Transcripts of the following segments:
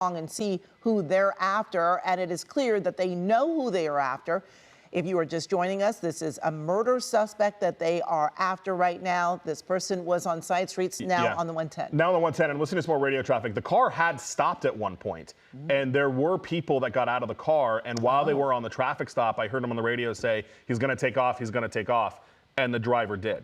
and see who they're after, and it is clear that they know who they are after. If you are just joining us, this is a murder suspect that they are after right now. This person was on side streets, now on the 110. Now on the 110, and listen to some more radio traffic. The car had stopped at one point, and there were people that got out of the car, and while they were on the traffic stop, I heard him on the radio say, he's gonna take off, and the driver did.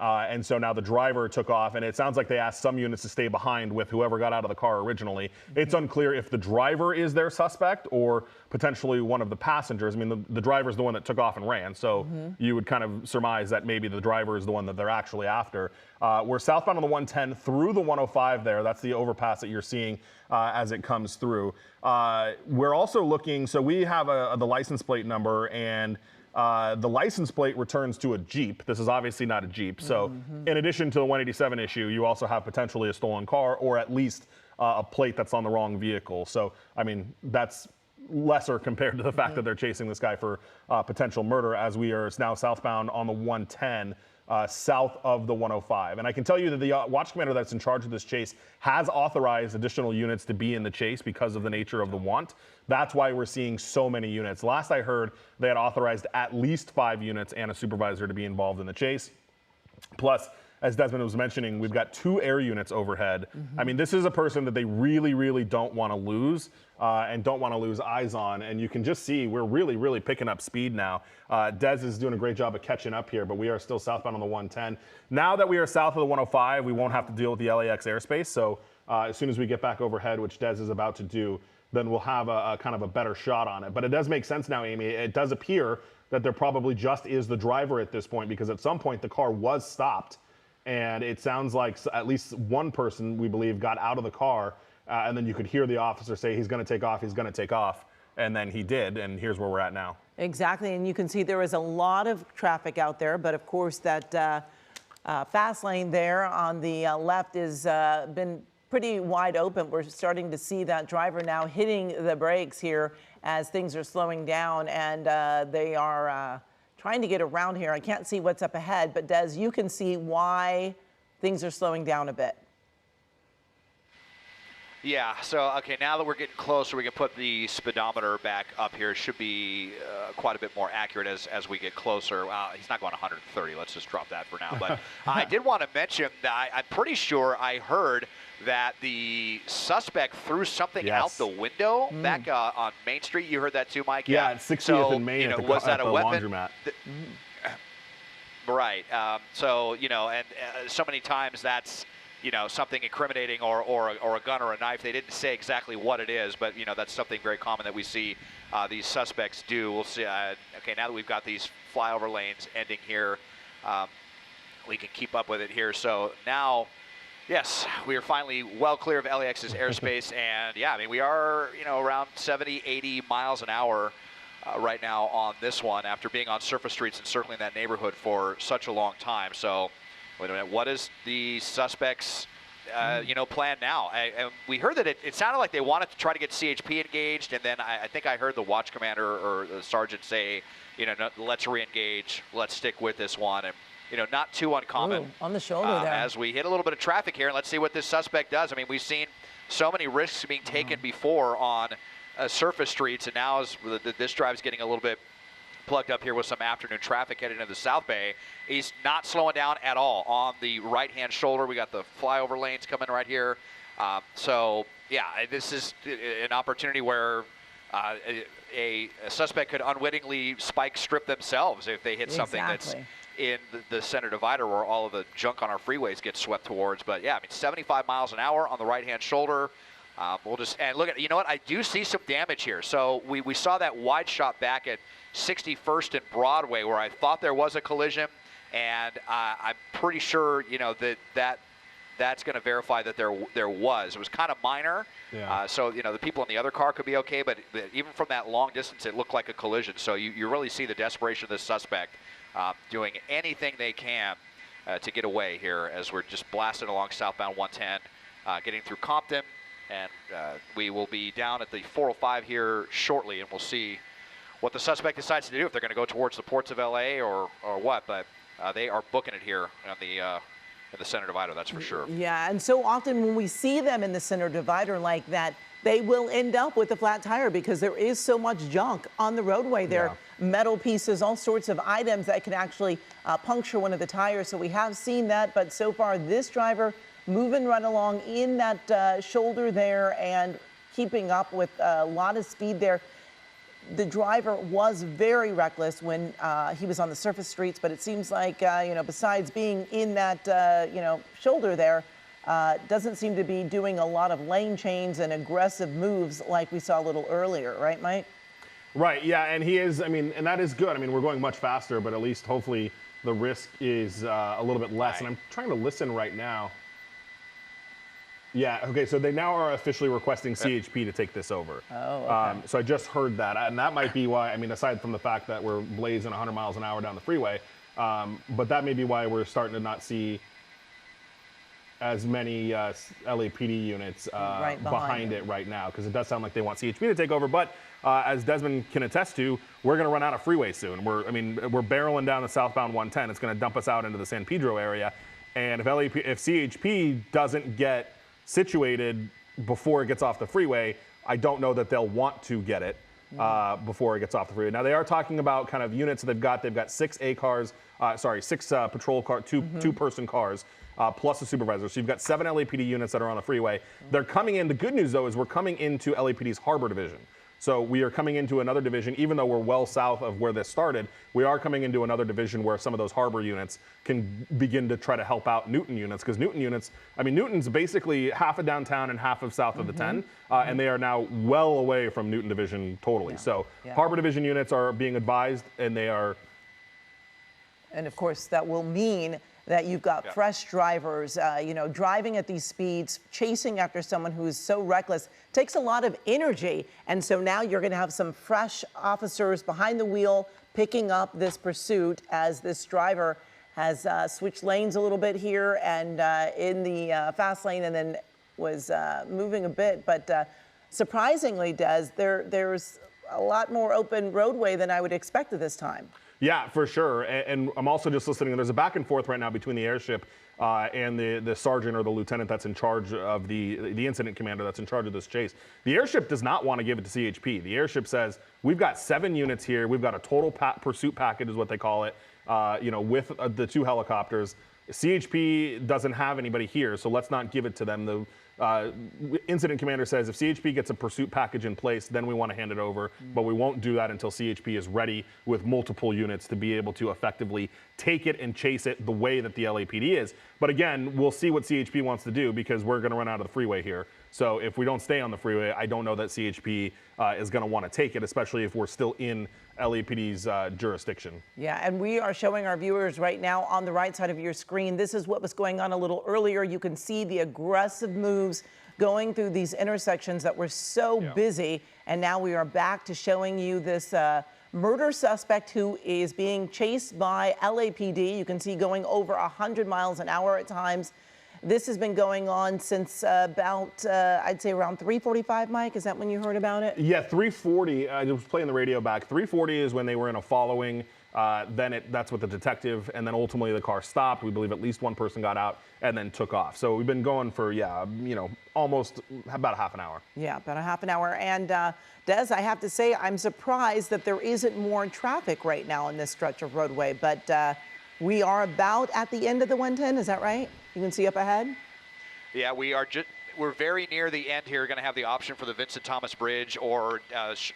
And so now the driver took off, and it sounds like they asked some units to stay behind with whoever got out of the car originally. It's unclear if the driver is their suspect or potentially one of the passengers. I mean, the driver's the one that took off and ran, so you would kind of surmise that maybe the driver is the one that they're actually after. We're southbound on the 110 through the 105 there. That's the overpass that you're seeing as it comes through. We're also looking, so we have the license plate number, and the license plate returns to a Jeep. This is obviously not a Jeep. So in addition to the 187 issue, you also have potentially a stolen car or at least a plate that's on the wrong vehicle. So, I mean, that's lesser compared to the fact that they're chasing this guy for potential murder, as we are now southbound on the 110. South of the 105. And I can tell you that the watch commander that's in charge of this chase has authorized additional units to be in the chase because of the nature of the want. That's why we're seeing so many units. Last I heard, they had authorized at least 5 units and a supervisor to be involved in the chase. Plus, as Desmond was mentioning, we've got 2 air units overhead. I mean, this is a person that they really, really don't want to lose and don't want to lose eyes on. And you can just see we're really, really picking up speed now. Dez is doing a great job of catching up here, but we are still southbound on the 110. Now that we are south of the 105, we won't have to deal with the LAX airspace. So as soon as we get back overhead, which Dez is about to do, then we'll have a kind of a better shot on it. But it does make sense now, Amy. It does appear that there probably just is the driver at this point, because at some point the car was stopped. And it sounds like at least one person, we believe, got out of the car, and then you could hear the officer say, he's going to take off, he's going to take off. And then he did, and here's where we're at now. Exactly, and you can see there is a lot of traffic out there, but of course that fast lane there on the left has been pretty wide open. We're starting to see that driver now hitting the brakes here as things are slowing down, and they are trying to get around here. I can't see what's up ahead, but Des, you can see why things are slowing down a bit. Yeah, so, okay, now that we're getting closer, we can put the speedometer back up here. It should be quite a bit more accurate as we get closer. He's not going 130. Let's just drop that for now. But I did want to mention that I'm pretty sure I heard that the suspect threw something out the window back on Main Street. You heard that too, Mike? Yeah, at 60th and Main, was that a weapon? Laundromat. Right. So, you know, and so many times that's, you know, something incriminating or a gun or a knife. They didn't say exactly what it is, but, you know, that's something very common that we see these suspects do. We'll see. Okay, now that we've got these flyover lanes ending here, we can keep up with it here. So now, yes, we are finally well clear of LAX's airspace. And, yeah, I mean, we are, you know, around 70, 80 miles an hour right now on this one after being on surface streets and circling that neighborhood for such a long time. So, wait a minute, what is the suspect's, you know, plan now? And we heard that it sounded like they wanted to try to get CHP engaged, and then I think I heard the watch commander or the sergeant say, you know, no, let's re-engage, let's stick with this one. And, you know, not too uncommon. Ooh, on the shoulder there. As we hit a little bit of traffic here, and let's see what this suspect does. I mean, we've seen so many risks being taken before on surface streets, and now as this drive's getting a little bit plugged up here with some afternoon traffic heading into the South Bay. He's not slowing down at all on the right-hand shoulder. We got the flyover lanes coming right here. So, yeah, this is an opportunity where a suspect could unwittingly spike strip themselves if they hit something that's in the center divider where all of the junk on our freeways gets swept towards. But, yeah, I mean, 75 miles an hour on the right-hand shoulder. We'll just, and look at, you know what, I do see some damage here. So we saw that wide shot back at 61st and Broadway where I thought there was a collision, and I'm pretty sure, you know, that's going to verify that there was. It was kind of minor. Yeah. So, you know, the people in the other car could be okay, but even from that long distance, it looked like a collision. So you really see the desperation of this suspect doing anything they can to get away here as we're just blasting along southbound 110, getting through Compton. And we will be down at the 405 here shortly, and we'll see what the suspect decides to do, if they're going to go towards the ports of LA or what. But they are booking it here on in the center divider, that's for sure. Yeah, and so often when we see them in the center divider like that, they will end up with a flat tire because there is so much junk on the roadway. There are metal pieces, all sorts of items that can actually puncture one of the tires. So we have seen that, but so far this driver moving right along in that shoulder there and keeping up with a lot of speed there. The driver was very reckless when he was on the surface streets, but it seems like, you know, besides being in that, you know, shoulder there, doesn't seem to be doing a lot of lane change and aggressive moves like we saw a little earlier, right, Mike? Right, yeah, and he is, I mean, and that is good. I mean, we're going much faster, but at least hopefully the risk is a little bit less. And I'm trying to listen right now. Yeah, okay, so they now are officially requesting CHP to take this over. Oh, okay. So I just heard that, and that might be why, I mean, aside from the fact that we're blazing 100 miles an hour down the freeway, but that may be why we're starting to not see as many LAPD units right behind it right now, because it does sound like they want CHP to take over. But as Desmond can attest to, we're going to run out of freeway soon. We're barreling down the southbound 110. It's going to dump us out into the San Pedro area, and if CHP doesn't get situated before it gets off the freeway, I don't know that they'll want to get it before it gets off the freeway. Now they are talking about kind of units that they've got. They've got six patrol car, two-person cars. Plus a supervisor. So you've got 7 LAPD units that are on the freeway. They're coming in. The good news, though, is we're coming into LAPD's Harbor Division. So we are coming into another division, even though we're well south of where this started, we are coming into another division where some of those harbor units can begin to try to help out Newton units. Because Newton units, I mean, Newton's basically half of downtown and half of south of the 10, and they are now well away from Newton Division totally. So Harbor Division units are being advised, and they are. And of course, that will mean that you've got fresh drivers, you know, driving at these speeds, chasing after someone who's so reckless, takes a lot of energy. And so now you're going to have some fresh officers behind the wheel picking up this pursuit as this driver has switched lanes a little bit here and in the fast lane, and then was moving a bit. But surprisingly, Des, there's a lot more open roadway than I would expect at this time. Yeah, for sure. And I'm also just listening. There's a back and forth right now between the airship and the sergeant or the lieutenant that's in charge of the incident commander that's in charge of this chase. The airship does not want to give it to CHP. The airship says, we've got 7 units here. We've got a total pursuit package is what they call it, you know, with the 2 helicopters. CHP doesn't have anybody here, so let's not give it to them. The incident commander says if CHP gets a pursuit package in place, then we want to hand it over, but we won't do that until CHP is ready with multiple units to be able to effectively take it and chase it the way that the LAPD is. But again, we'll see what CHP wants to do because we're going to run out of the freeway here. So if we don't stay on the freeway, I don't know that CHP is going to want to take it, especially if we're still in LAPD's jurisdiction. Yeah, and we are showing our viewers right now on the right side of your screen. This is what was going on a little earlier. You can see the aggressive moves going through these intersections that were so busy. And now we are back to showing you this murder suspect who is being chased by LAPD. You can see going over 100 miles an hour at times. This has been going on since about, I'd say around 3:45, Mike. Is that when you heard about it? Yeah, 3:40. I was playing the radio back. 3:40 is when they were in a following. Then that's with the detective, and then ultimately the car stopped. We believe at least one person got out and then took off. So we've been going for, you know, almost about a half an hour. Yeah, about a half an hour. And Des, I have to say, I'm surprised that there isn't more traffic right now on this stretch of roadway. But we are about at the end of the 110. Is that right? You can see up ahead? Yeah, we're very near the end here. Going to have the option for the Vincent Thomas Bridge or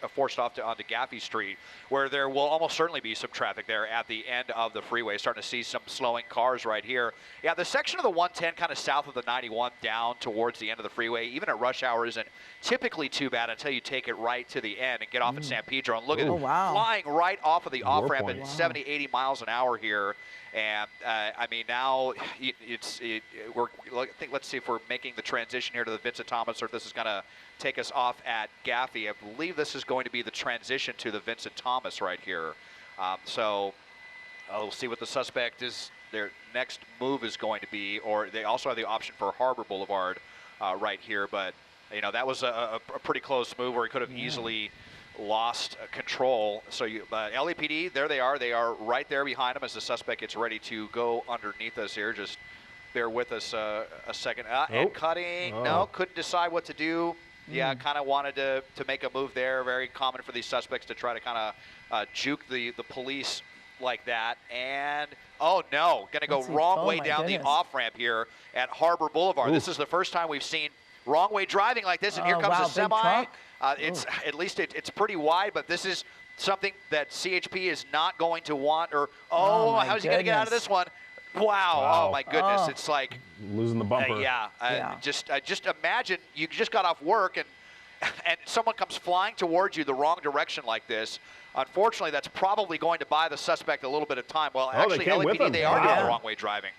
forced off onto Gaffey Street, where there will almost certainly be some traffic there at the end of the freeway. Starting to see some slowing cars right here. Yeah, the section of the 110 kind of south of the 91 down towards the end of the freeway, even at rush hour, isn't typically too bad until you take it right to the end and get off at San Pedro. And look at it flying right off of the off-ramp at 70, 80 miles an hour here. And I mean, now let's see if we're making the transition here to the Vincent Thomas, or if this is going to take us off at Gaffey. I believe this is going to be the transition to the Vincent Thomas right here. So we'll see what the suspect is. Their next move is going to be, or they also have the option for Harbor Boulevard right here. But you know, that was a pretty close move where he could have easily lost control. So LAPD, there they are right there behind him as the suspect gets ready to go underneath us here. Just bear with us a second. And cutting, no, couldn't decide what to do. Yeah, kind of wanted to make a move there. Very common for these suspects to try to kind of juke the police like that. And, oh no, going to go wrong way down the off-ramp here at Harbor Boulevard. This is the first time we've seen wrong way driving like this, and here comes a semi. It's at least it's pretty wide, but this is something that CHP is not going to want. Or how's he going to get out of this one? Wow. Oh my goodness, it's like losing the bumper. Just imagine you just got off work and someone comes flying towards you the wrong direction like this. Unfortunately, that's probably going to buy the suspect a little bit of time. Well, actually, LAPD, they are doing the wrong way driving.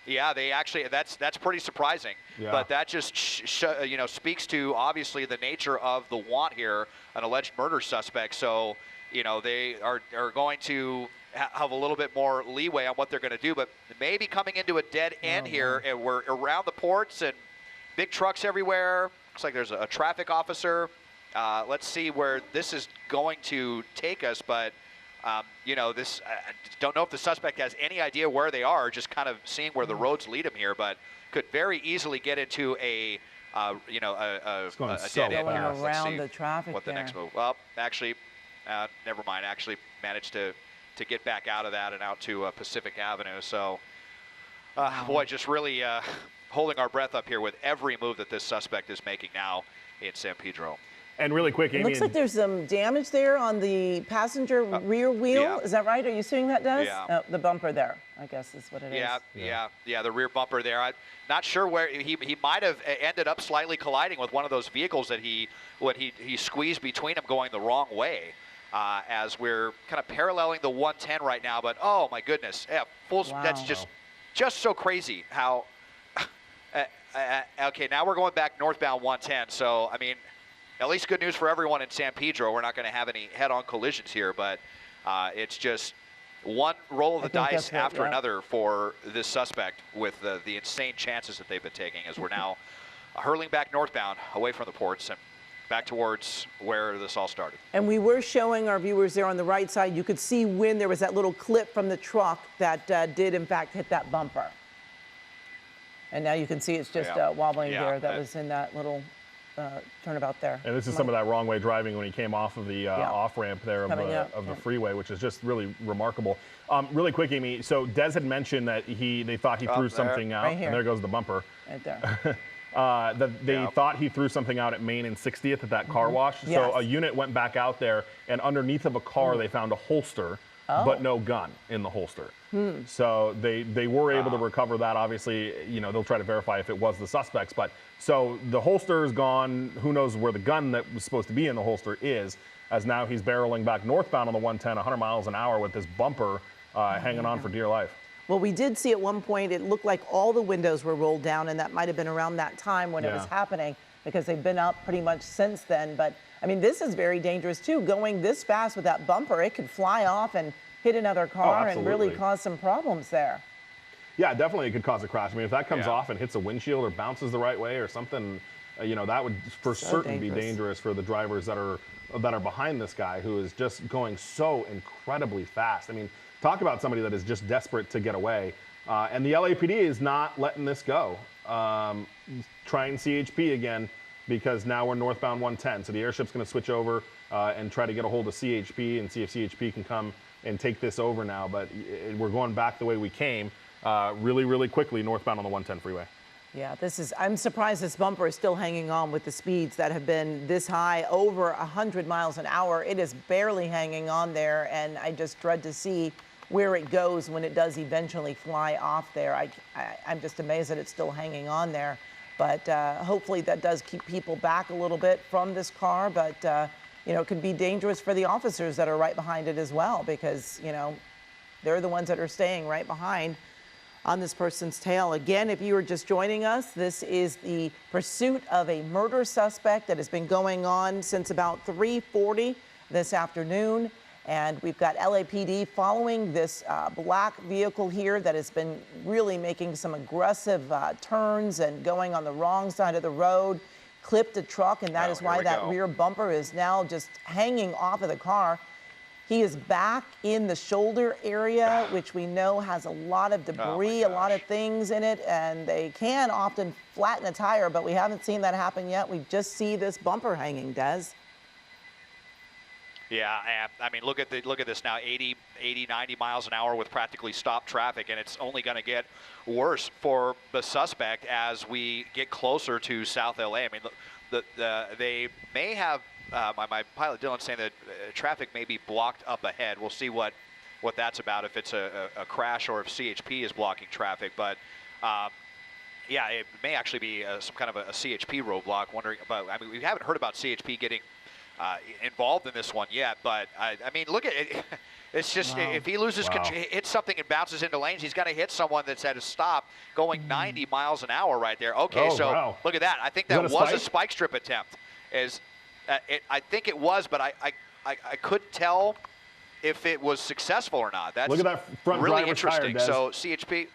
They actually, that's pretty surprising. Yeah. But that just speaks to obviously the nature of the want here, an alleged murder suspect. So they are going to have a little bit more leeway on what they're going to do, but maybe coming into a dead end here, and we're around the ports and big trucks everywhere. Looks like there's a traffic officer. Let's see where this is going to take us, but this don't know if the suspect has any idea where they are, just kind of seeing where the roads lead him here, but could very easily get into a dead end here. Around the traffic what the next move. Well, actually, never mind. Actually managed to get back out of that and out to Pacific Avenue. So, boy, just really holding our breath up here with every move that this suspect is making now in San Pedro. And really quick, Amy. It looks like there's some damage there on the passenger rear wheel. Yeah. Is that right? Are you seeing that, Des? Yeah. The bumper there, I guess is what it is. Yeah, the rear bumper there. I'm not sure where he might have ended up slightly colliding with one of those vehicles that he squeezed between them going the wrong way. As we're kind of paralleling the 110 right now, but oh my goodness, that's just so crazy how. Okay, now we're going back northbound 110. So I mean, at least good news for everyone in San Pedro. We're not going to have any head-on collisions here, but it's just one roll of the dice after another for this suspect with the insane chances that they've been taking as we're now hurling back northbound away from the ports and back towards where this all started. And we were showing our viewers there on the right side, you could see when there was that little clip from the truck that did in fact hit that bumper. And now you can see it's just wobbling there. That was in that little turnabout there. And this is some of that wrong way driving when he came off of the off-ramp there of the freeway, which is just really remarkable. Really quick, Amy, so Des had mentioned that they thought he threw something out, and there goes the bumper. Right there. They thought he threw something out at Main and 60th at that car wash. So a unit went back out there, and underneath of a car, they found a holster, but no gun in the holster. So they were able to recover that. Obviously, they'll try to verify if it was the suspects. But so the holster is gone. Who knows where the gun that was supposed to be in the holster is, as now he's barreling back northbound on the 110, 100 miles an hour with this bumper hanging on for dear life. Well, we did see at one point, it looked like all the windows were rolled down, and that might have been around that time when it was happening, because they've been up pretty much since then. But, I mean, this is very dangerous, too. Going this fast with that bumper, it could fly off and hit another car and really cause some problems there. Yeah, definitely it could cause a crash. I mean, if that comes off and hits a windshield or bounces the right way or something, that would for certain be dangerous for the drivers that are behind this guy who is just going so incredibly fast. I mean, talk about somebody that is just desperate to get away. And the LAPD is not letting this go. Trying CHP again, because now we're northbound 110. So the airship's going to switch over and try to get a hold of CHP and see if CHP can come and take this over now. But we're going back the way we came really, really quickly northbound on the 110 freeway. Yeah, I'm surprised this bumper is still hanging on with the speeds that have been this high, over 100 miles an hour. It is barely hanging on there, and I just dread to see where it goes when it does eventually fly off there. I'm just amazed that it's still hanging on there. But hopefully that does keep people back a little bit from this car. But, it could be dangerous for the officers that are right behind it as well, because, they're the ones that are staying right behind on this person's tail. Again, if you are just joining us, this is the pursuit of a murder suspect that has been going on since about 3:40 this afternoon. And we've got LAPD following this black vehicle here that has been really making some aggressive turns and going on the wrong side of the road, clipped a truck, and that is why that rear bumper is now just hanging off of the car. He is back in the shoulder area, which we know has a lot of debris, a lot of things in it, and they can often flatten a tire, but we haven't seen that happen yet. We just see this bumper hanging, Des. Yeah, and I mean, look at this now, 80, 90 miles an hour with practically stopped traffic, and it's only going to get worse for the suspect as we get closer to South LA. I mean, they may have my pilot Dylan saying that traffic may be blocked up ahead. We'll see what that's about, if it's a crash or if CHP is blocking traffic. But yeah, it may actually be some kind of a CHP roadblock. Wondering about. I mean, we haven't heard about CHP getting involved in this one yet, but I mean, look at it. It's just, if he loses control, hits something and bounces into lanes, he's going to hit someone that's at a stop going 90 miles an hour right there. Okay, look at that. I think that was a spike strip attempt. I think it was, but I couldn't tell if it was successful or not. That's look at that front really interesting. Tire, so CHP.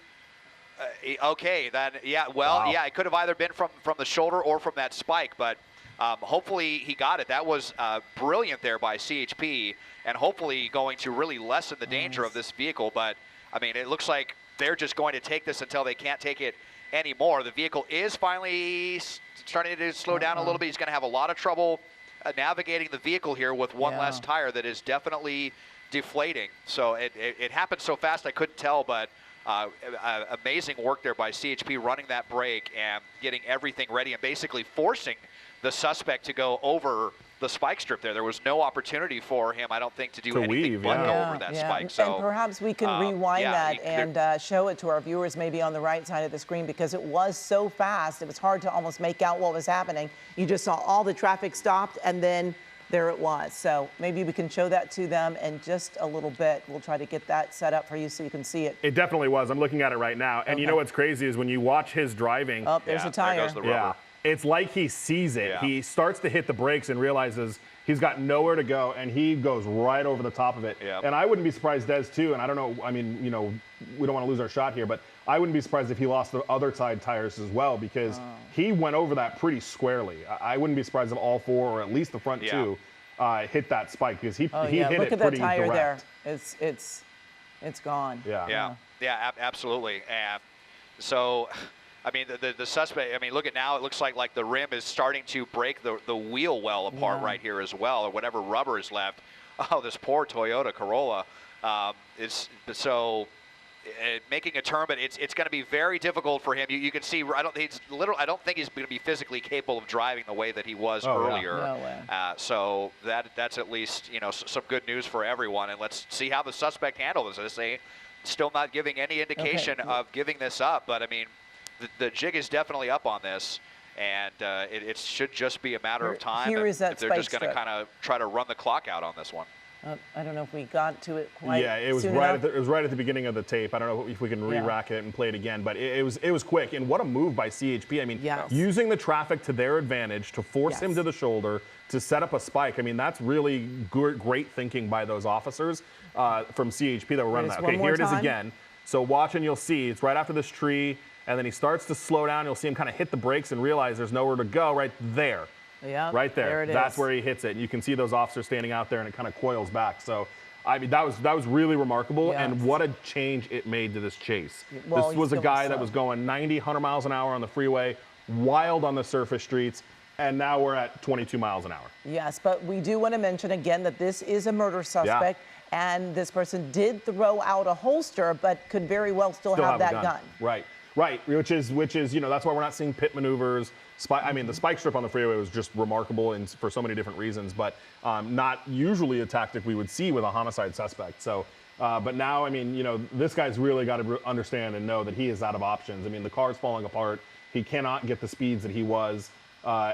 Okay, yeah, it could have either been from the shoulder or from that spike, but hopefully he got it. That was brilliant there by CHP, and hopefully going to really lessen the danger of this vehicle. But I mean, it looks like they're just going to take this until they can't take it anymore. The vehicle is finally starting to slow down a little bit. He's going to have a lot of trouble navigating the vehicle here with one less tire that is definitely deflating. So it happened so fast I couldn't tell, but amazing work there by CHP, running that brake and getting everything ready and basically forcing the suspect to go over the spike strip there. There was no opportunity for him, I don't think, to do anything but go over that spike. So, and perhaps we can rewind that and show it to our viewers maybe on the right side of the screen, because it was so fast, it was hard to almost make out what was happening. You just saw all the traffic stopped, and then there it was. So maybe we can show that to them in just a little bit. We'll try to get that set up for you so you can see it. It definitely was. I'm looking at it right now. And you know what's crazy is when you watch his driving. Oh, there's a tire. There goes the rubber. Yeah. It's like he sees it. Yeah. He starts to hit the brakes and realizes he's got nowhere to go, and he goes right over the top of it. Yeah. And I wouldn't be surprised, Des, too, and I don't know, I mean, you know, we don't want to lose our shot here, but I wouldn't be surprised if he lost the other side tires as well, because he went over that pretty squarely. I wouldn't be surprised if all four, or at least the front two, hit that spike, because he hit Look it at pretty that tire direct. there. It's gone. Yeah, absolutely. And so, I mean, the suspect, I mean, look at now, it looks like the rim is starting to break the wheel well apart right here as well, or whatever rubber is left. Oh, this poor Toyota Corolla. Making a turn, but it's going to be very difficult for him. You can see, I don't think he's going to be physically capable of driving the way that he was earlier. No way. So that's at least, you know, some good news for everyone. And let's see how the suspect handles this. They still not giving any indication of giving this up, but I mean, the jig is definitely up on this, and it should just be a matter of time. Here is that if they're just going to kind of try to run the clock out on this one. I don't know if we got to it quite. Yeah, it was right at the beginning of the tape. I don't know if we can re-rack it and play it again, but it was quick. And what a move by CHP. I mean, using the traffic to their advantage to force him to the shoulder to set up a spike. I mean, that's really great thinking by those officers from CHP that were running that. Okay, here it is again. So watch and you'll see it's right after this tree. And then he starts to slow down. You'll see him kind of hit the brakes and realize there's nowhere to go right there. Yeah, right there. That's is. where he hits it. And you can see those officers standing out there, and it kind of coils back. So, I mean, that was really remarkable. Yes. And what a change it made to this chase. Well, this was a guy that was going 90, 100 miles an hour on the freeway, wild on the surface streets, and now we're at 22 miles an hour. Yes, but we do want to mention again that this is a murder suspect. And this person did throw out a holster, but could very well still have that gun. Right, which is you know, that's why we're not seeing pit maneuvers. I mean, the spike strip on the freeway was just remarkable and for so many different reasons, but not usually a tactic we would see with a homicide suspect. So, but now, I mean, you know, this guy's really got to understand and know that he is out of options. I mean, the car's falling apart. He cannot get the speeds that he was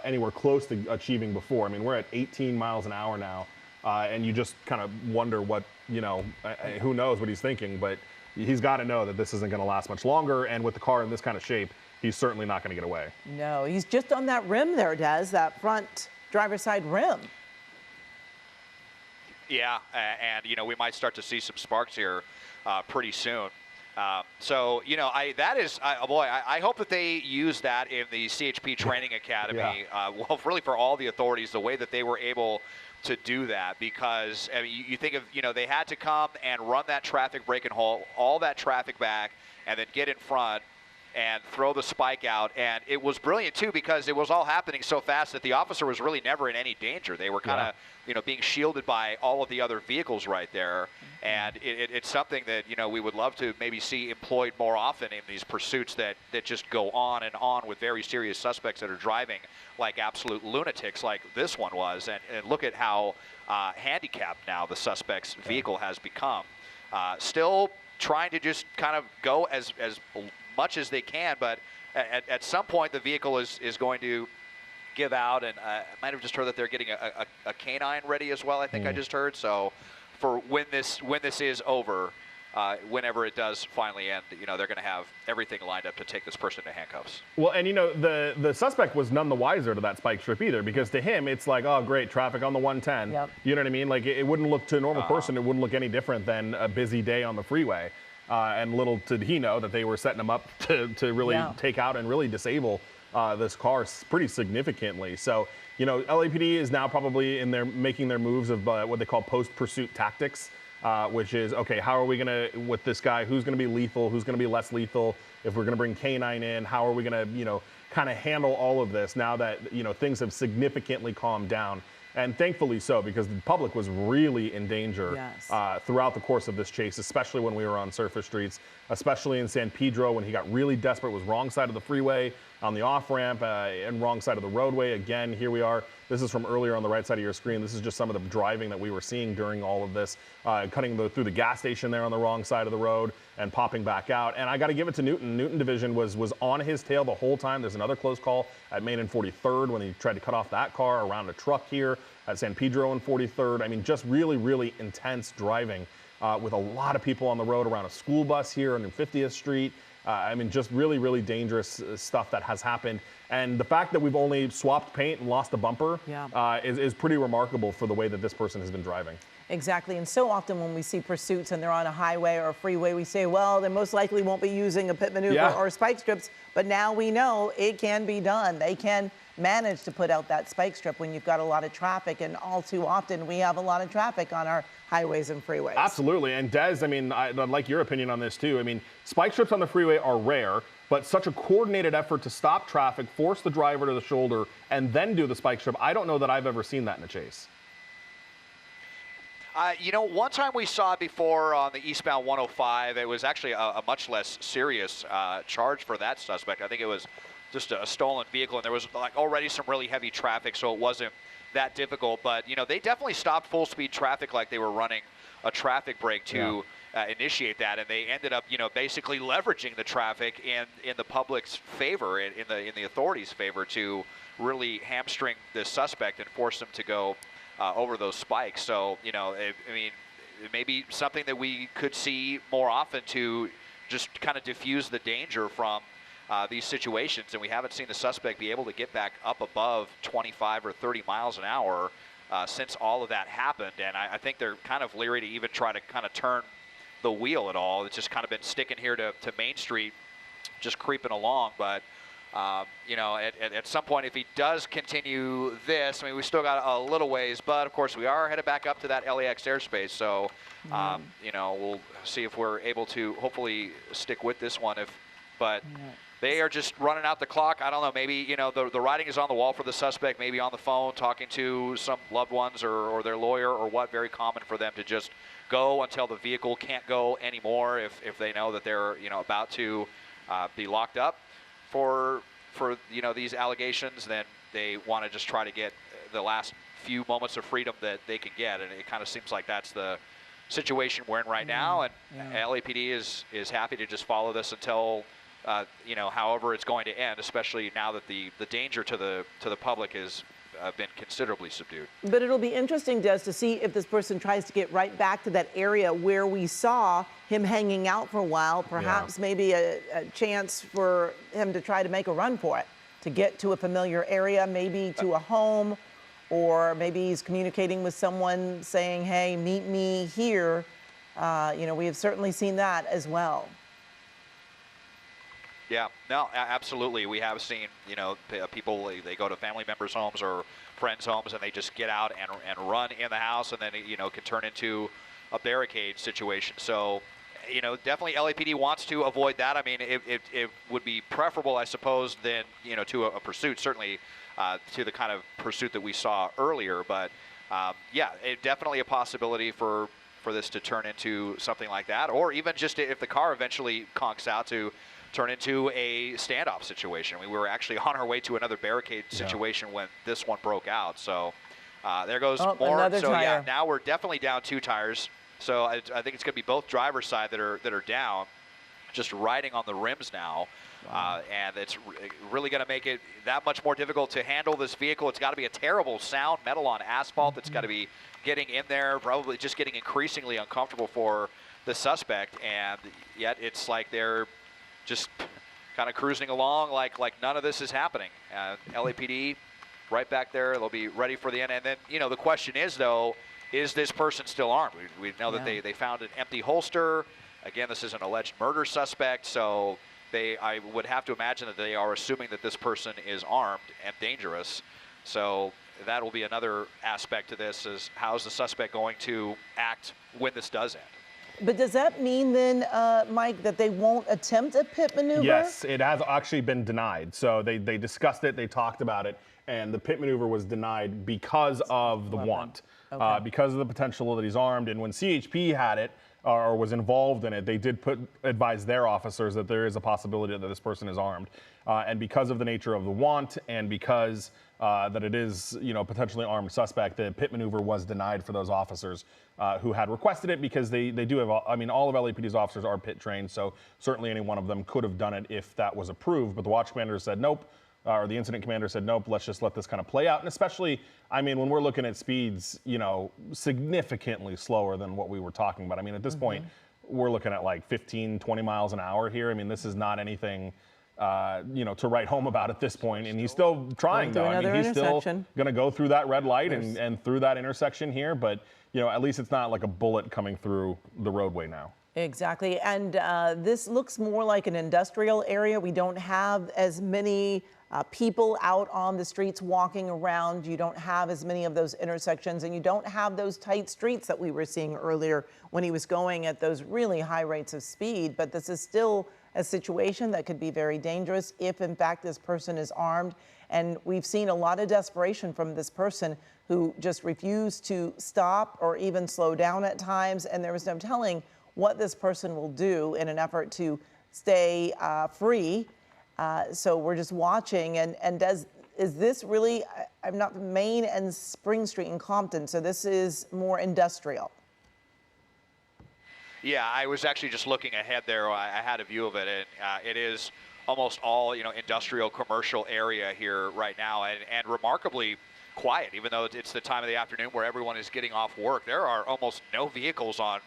anywhere close to achieving before. I mean, we're at 18 miles an hour now, and you just kind of wonder what, you know, who knows what he's thinking, but he's got to know that this isn't going to last much longer, and with the car in this kind of shape, he's certainly not going to get away. No, he's just on that rim there, Des, that front driver's side rim. Yeah, and, you know, we might start to see some sparks here pretty soon. So, you know, I hope that they use that in the CHP Training Academy, well, really for all the authorities, the way that they were able to do that, because I mean, you think of, you know, they had to come and run that traffic break and haul, all that traffic back, and then get in front and throw the spike out. And it was brilliant too, because it was all happening so fast that the officer was really never in any danger. They were kind of, you know, being shielded by all of the other vehicles right there. And it's something that, you know, we would love to maybe see employed more often in these pursuits that just go on and on with very serious suspects that are driving like absolute lunatics like this one was. And look at how handicapped now the suspect's vehicle has become. Still trying to just kind of go as much as they can, but at some point the vehicle is going to give out. And I might have just heard that they're getting a canine ready as well, I think I just heard. So for when this is over, whenever it does finally end, you know, they're going to have everything lined up to take this person to handcuffs. Well, and you know, the suspect was none the wiser to that spike strip either, because to him it's like, oh great, traffic on the 110. Yep. You know what I mean? Like it wouldn't look to a normal person, it wouldn't look any different than a busy day on the freeway. And little did he know that they were setting him up to really take out and really disable this car pretty significantly. So, you know, LAPD is now probably making their moves of what they call post-pursuit tactics, which is, okay, how are we going to, with this guy, who's going to be lethal, who's going to be less lethal, if we're going to bring K9 in, how are we going to, you know, kind of handle all of this now that, you know, things have significantly calmed down. And thankfully so, because the public was really in danger throughout the course of this chase, especially when we were on surface streets, especially in San Pedro when he got really desperate, was wrong side of the freeway on the off-ramp and wrong side of the roadway. Again, here we are. This is from earlier on the right side of your screen. This is just some of the driving that we were seeing during all of this, cutting through the gas station there on the wrong side of the road and popping back out. And I got to give it to Newton. Newton Division was on his tail the whole time. There's another close call at Main and 43rd when he tried to cut off that car around a truck here at San Pedro and 43rd. I mean, just really, really intense driving with a lot of people on the road around a school bus here on 50th Street. I mean, just really, really dangerous stuff that has happened. And the fact that we've only swapped paint and lost a bumper is pretty remarkable for the way that this person has been driving. Exactly. And so often when we see pursuits and they're on a highway or a freeway, we say, well, they most likely won't be using a pit maneuver or spike strips. But now we know it can be done. They can manage to put out that spike strip when you've got a lot of traffic. And all too often we have a lot of traffic on our highways and freeways. Absolutely. And Des, I mean, I'd like your opinion on this too. I mean, spike strips on the freeway are rare, but such a coordinated effort to stop traffic, force the driver to the shoulder, and then do the spike strip, I don't know that I've ever seen that in a chase. You know, one time we saw it before on the eastbound 105. It was actually a much less serious charge for that suspect. I think it was just a stolen vehicle, and there was like already some really heavy traffic, so it wasn't that difficult. But, you know, they definitely stopped full-speed traffic like they were running a traffic break to initiate that, and they ended up, you know, basically leveraging the traffic in the public's favor, in the authorities' favor, to really hamstring this suspect and force him to go over those spikes. So, you know, I mean, it may be something that we could see more often to just kind of diffuse the danger from these situations. And we haven't seen the suspect be able to get back up above 25 or 30 miles an hour since all of that happened. And I think they're kind of leery to even try to kind of turn the wheel at all. It's just kind of been sticking here to Main Street, just creeping along. But you know, at some point, if he does continue this, I mean, we still got a little ways, but of course we are headed back up to that LAX airspace. So, you know, we'll see if we're able to hopefully stick with this one. But they are just running out the clock. I don't know, maybe, you know, the writing is on the wall for the suspect, maybe on the phone, talking to some loved ones or their lawyer or what. Very common for them to just go until the vehicle can't go anymore if they know that they're, you know, about to be locked up for you know, these allegations. Then they want to just try to get the last few moments of freedom that they can get, and it kind of seems like that's the situation we're in right now. And LAPD is happy to just follow this until you know, however it's going to end, especially now that the danger to the public has been considerably subdued. But it'll be interesting, Des, to see if this person tries to get right back to that area where we saw him hanging out for a while. Perhaps maybe a chance for him to try to make a run for it, to get to a familiar area, maybe to a home, or maybe he's communicating with someone saying, hey, meet me here. You know, we have certainly seen that as well. Yeah, no, absolutely. We have seen, you know, people, they go to family members' homes or friends' homes and they just get out and run in the house, and then, you know, can turn into a barricade situation. So, you know, definitely LAPD wants to avoid that. I mean, it would be preferable, I suppose, than, you know, to a pursuit, certainly to the kind of pursuit that we saw earlier. But, yeah, definitely a possibility for this to turn into something like that, or even just if the car eventually conks out, to turn into a standoff situation. We were actually on our way to another barricade situation when this one broke out. So there goes more. Another so tire. yeah, now we're definitely down 2 tires. So I think it's going to be both driver's side that are down, just riding on the rims now. Wow. And it's really going to make it that much more difficult to handle this vehicle. It's got to be a terrible sound, metal on asphalt. It's got to be getting in there, probably just getting increasingly uncomfortable for the suspect. And yet it's like they're just kind of cruising along like none of this is happening. LAPD right back there. They'll be ready for the end. And then, you know, the question is, though, is this person still armed? We know that they found an empty holster. Again, this is an alleged murder suspect, so I would have to imagine that they are assuming that this person is armed and dangerous. So that will be another aspect to this, is how's the suspect going to act when this does end? But does that mean then, Mike, that they won't attempt a pit maneuver? Yes, it has actually been denied. So they discussed it, they talked about it, and the pit maneuver was denied because of the want, because of the potential that he's armed. And when CHP had it, or was involved in it, they did advise their officers that there is a possibility that this person is armed. And because of the nature of the want, and because that it is, you know, potentially armed suspect, the pit maneuver was denied for those officers who had requested it, because they do have, I mean, all of LAPD's officers are pit trained, so certainly any one of them could have done it if that was approved. But the watch commander said nope, or the incident commander said nope, let's just let this kind of play out. And especially, I mean, when we're looking at speeds, you know, significantly slower than what we were talking about. I mean, at this point, we're looking at like 15, 20 miles an hour here. I mean, this is not anything, you know, to write home about at this point. And he's still trying, though. I mean, he's still going to go through that red light and through that intersection here. But, you know, at least it's not like a bullet coming through the roadway now. Exactly. And this looks more like an industrial area. We don't have as many people out on the streets walking around. You don't have as many of those intersections, and you don't have those tight streets that we were seeing earlier when he was going at those really high rates of speed. But this is still a situation that could be very dangerous if, in fact, this person is armed. And we've seen a lot of desperation from this person who just refused to stop or even slow down at times. And there was no telling what this person will do in an effort to stay free. So we're just watching. And is this really, I'm not Main and Spring Street in Compton, so this is more industrial. Yeah, I was actually just looking ahead there. I had a view of it, and it is almost all, you know, industrial commercial area here right now, and remarkably quiet, even though it's the time of the afternoon where everyone is getting off work. There are almost no vehicles on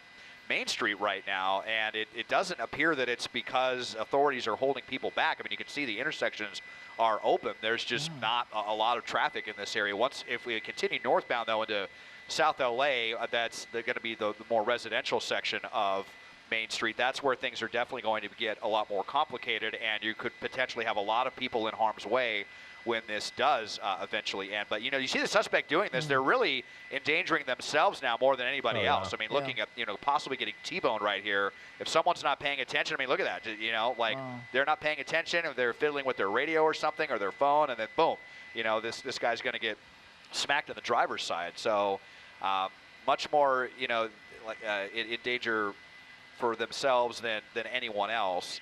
Main Street right now, and it doesn't appear that it's because authorities are holding people back. I mean, you can see the intersections are open. There's just not a lot of traffic in this area. If we continue northbound, though, into South LA, that's going to be the more residential section of Main Street. That's where things are definitely going to get a lot more complicated, and you could potentially have a lot of people in harm's way when this does eventually end. But, you know, you see the suspect doing this, they're really endangering themselves now more than anybody else. I mean, looking at, you know, possibly getting T-boned right here. If someone's not paying attention, I mean, look at that. You know, like they're not paying attention, or they're fiddling with their radio or something, or their phone, and then boom, you know, this guy's going to get smacked on the driver's side. So much more, you know, like in danger for themselves than anyone else.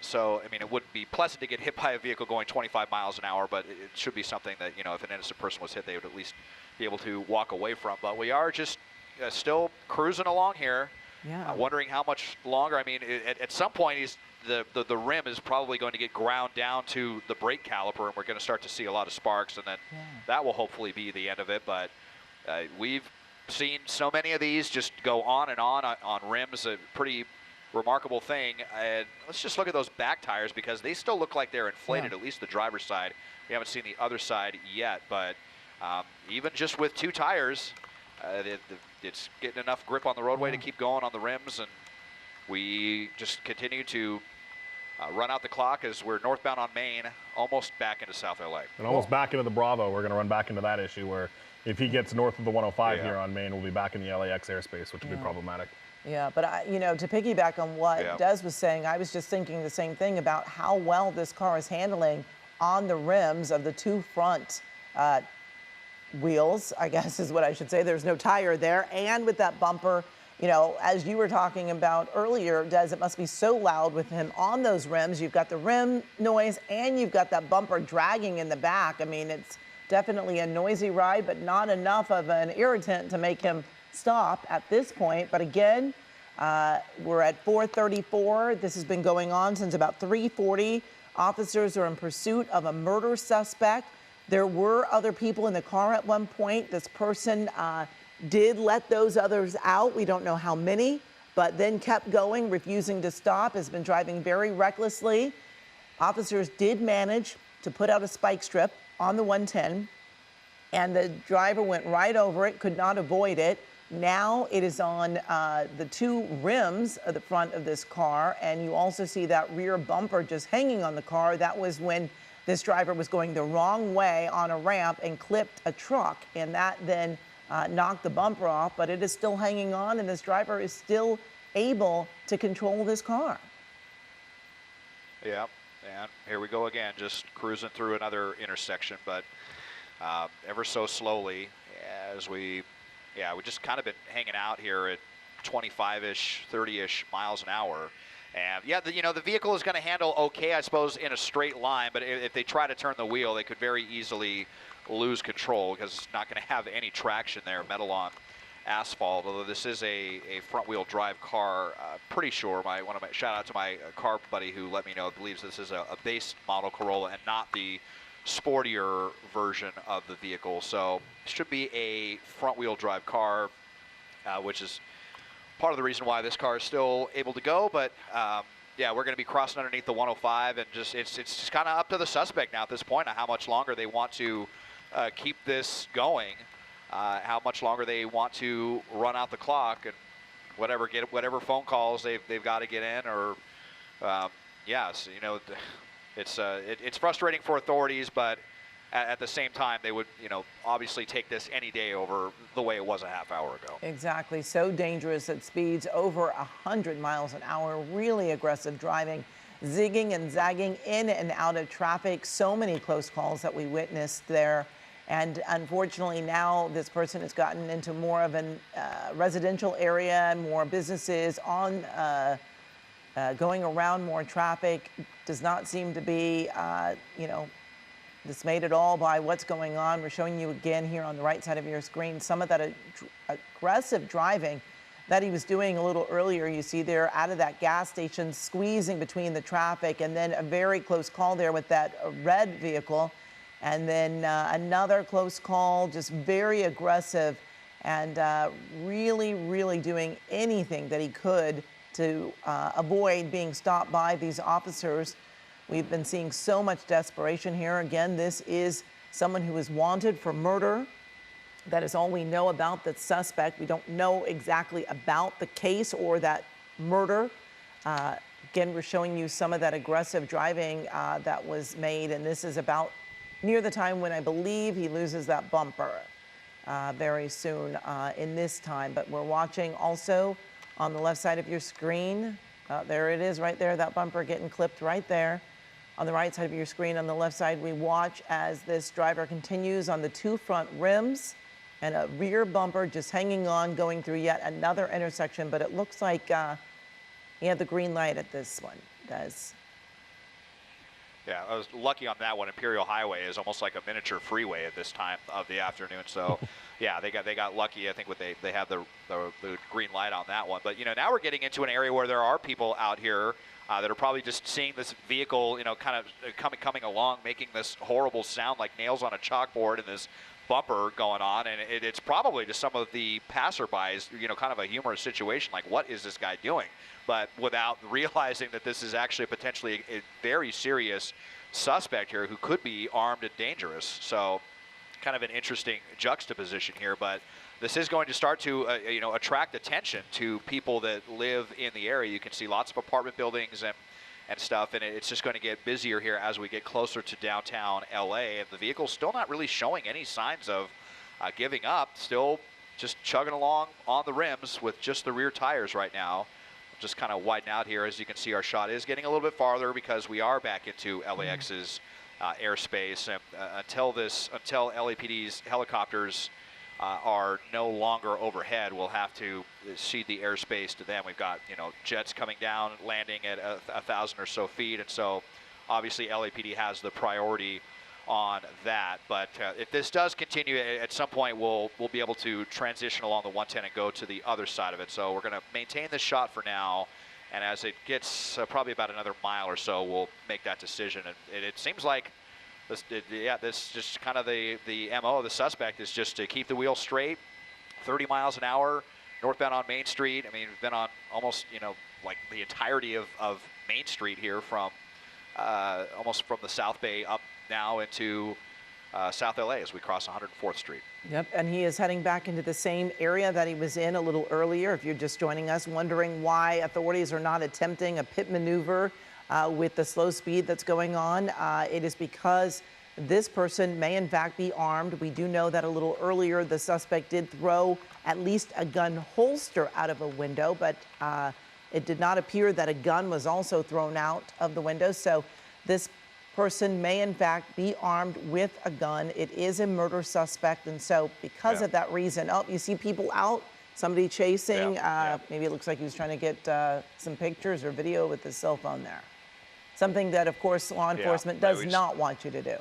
So, I mean, it wouldn't be pleasant to get hit by a vehicle going 25 miles an hour, but it should be something that, you know, if an innocent person was hit, they would at least be able to walk away from. But we are just still cruising along here, wondering how much longer. I mean, at some point, the rim is probably going to get ground down to the brake caliper, and we're going to start to see a lot of sparks, and then that will hopefully be the end of it. But we've seen so many of these just go on and on rims, a pretty remarkable thing. And let's just look at those back tires, because they still look like they're inflated, at least the driver's side. We haven't seen the other side yet, but even just with 2 tires, it's getting enough grip on the roadway to keep going on the rims, and we just continue to run out the clock as we're northbound on Main, almost back into South LA. And almost back into the Bravo. We're going to run back into that issue where if he gets north of the 105 Yeah. here on Main, we'll be back in the LAX airspace, which would be problematic. Yeah, but to piggyback on what Yeah. Des was saying, I was just thinking the same thing about how well this car is handling on the rims of the two front wheels, I guess is what I should say. There's no tire there. And with that bumper, as you were talking about earlier, Des, it must be so loud with him on those rims. You've got the rim noise and you've got that bumper dragging in the back. I mean, it's definitely a noisy ride, but not enough of an irritant to make him stop at this point. But again, we're at 4:34. This has been going on since about 3:40. Officers are in pursuit of a murder suspect. There were other people in the car at one point. This person did let those others out. We don't know how many, but then kept going, refusing to stop, has been driving very recklessly. Officers did manage to put out a spike strip on the 110, and the driver went right over it, could not avoid it. Now it is on the two rims of the front of this car, and you also see that rear bumper just hanging on the car. That was when this driver was going the wrong way on a ramp and clipped a truck, and that then knocked the bumper off, but it is still hanging on, and this driver is still able to control this car. Yeah, and here we go again, just cruising through another intersection, but ever so slowly as we just kind of been hanging out here at 25-ish, 30-ish miles an hour. And yeah, the vehicle is going to handle okay, I suppose, in a straight line, but if they try to turn the wheel, they could very easily lose control because it's not going to have any traction there, metal on asphalt, although this is a front-wheel drive car. Pretty sure, shout out to my car buddy who let me know, believes this is a base model Corolla and not the sportier version of the vehicle. So it should be a front-wheel drive car, which is part of the reason why this car is still able to go. But yeah, we're going to be crossing underneath the 105, and it's just kind of up to the suspect now at this point on how much longer they want to keep this going, how much longer they want to run out the clock, and whatever phone calls they've got to get in, or yes, it's frustrating for authorities, but at the same time, they would, obviously take this any day over the way it was a half hour ago. Exactly. So dangerous at speeds over 100 miles an hour. Really aggressive driving, zigging and zagging in and out of traffic. So many close calls that we witnessed there. And unfortunately, now this person has gotten into more of a residential area, more businesses on going around, more traffic. Does not seem to be, dismayed at all by what's going on. We're showing you again here on the right side of your screen some of that aggressive driving that he was doing a little earlier. You see there out of that gas station, squeezing between the traffic, and then a very close call there with that red vehicle. And then another close call, just very aggressive, and really, really doing anything that he could to avoid being stopped by these officers. We've been seeing so much desperation here. Again, this is someone who is wanted for murder. That is all we know about the suspect. We don't know exactly about the case or that murder. Again, we're showing you some of that aggressive driving that was made, and this is about near the time when I believe he loses that bumper very soon in this time. But we're watching also on the left side of your screen. There it is right there, that bumper getting clipped right there. On the right side of your screen, on the left side, we watch as this driver continues on the two front rims and a rear bumper just hanging on, going through yet another intersection. But it looks like he had the green light at this one, Des. Yeah, I was lucky on that one. Imperial Highway is almost like a miniature freeway at this time of the afternoon. So, yeah, they got lucky. I think they had the green light on that one. But now we're getting into an area where there are people out here that are probably just seeing this vehicle, kind of coming along, making this horrible sound like nails on a chalkboard, and this bumper going on, and it's probably to some of the passerbys, kind of a humorous situation, like, what is this guy doing? But without realizing that this is actually potentially a very serious suspect here who could be armed and dangerous. So kind of an interesting juxtaposition here, but this is going to start to attract attention to people that live in the area. You can see lots of apartment buildings and and stuff, and it's just going to get busier here as we get closer to downtown LA, and the vehicle's still not really showing any signs of giving up, still just chugging along on the rims with just the rear tires right now. Just kind of widen out here. As you can see, our shot is getting a little bit farther because we are back into LAX's airspace, and until LAPD's helicopters are no longer overhead, we'll have to cede the airspace to them. We've got, jets coming down, landing at 1,000 or so feet, and so obviously LAPD has the priority on that. But if this does continue, at some point we'll be able to transition along the 110 and go to the other side of it. So we're going to maintain this shot for now, and as it gets probably about another mile or so, we'll make that decision. And it seems like this just kind of the MO of the suspect is just to keep the wheel straight, 30 miles an hour, northbound on Main Street. I mean, we've been on almost, like the entirety of Main Street here from almost from the South Bay up now into South LA as we cross 104th Street. Yep, and he is heading back into the same area that he was in a little earlier. If you're just joining us, wondering why authorities are not attempting a pit maneuver with the slow speed that's going on, it is because this person may in fact be armed. We do know that a little earlier the suspect did throw at least a gun holster out of a window, but it did not appear that a gun was also thrown out of the window. So this person may in fact be armed with a gun. It is a murder suspect, and so because of that reason, you see people out, somebody chasing. Maybe it looks like he was trying to get some pictures or video with his cell phone there. Something that, of course, law enforcement does not want you to do.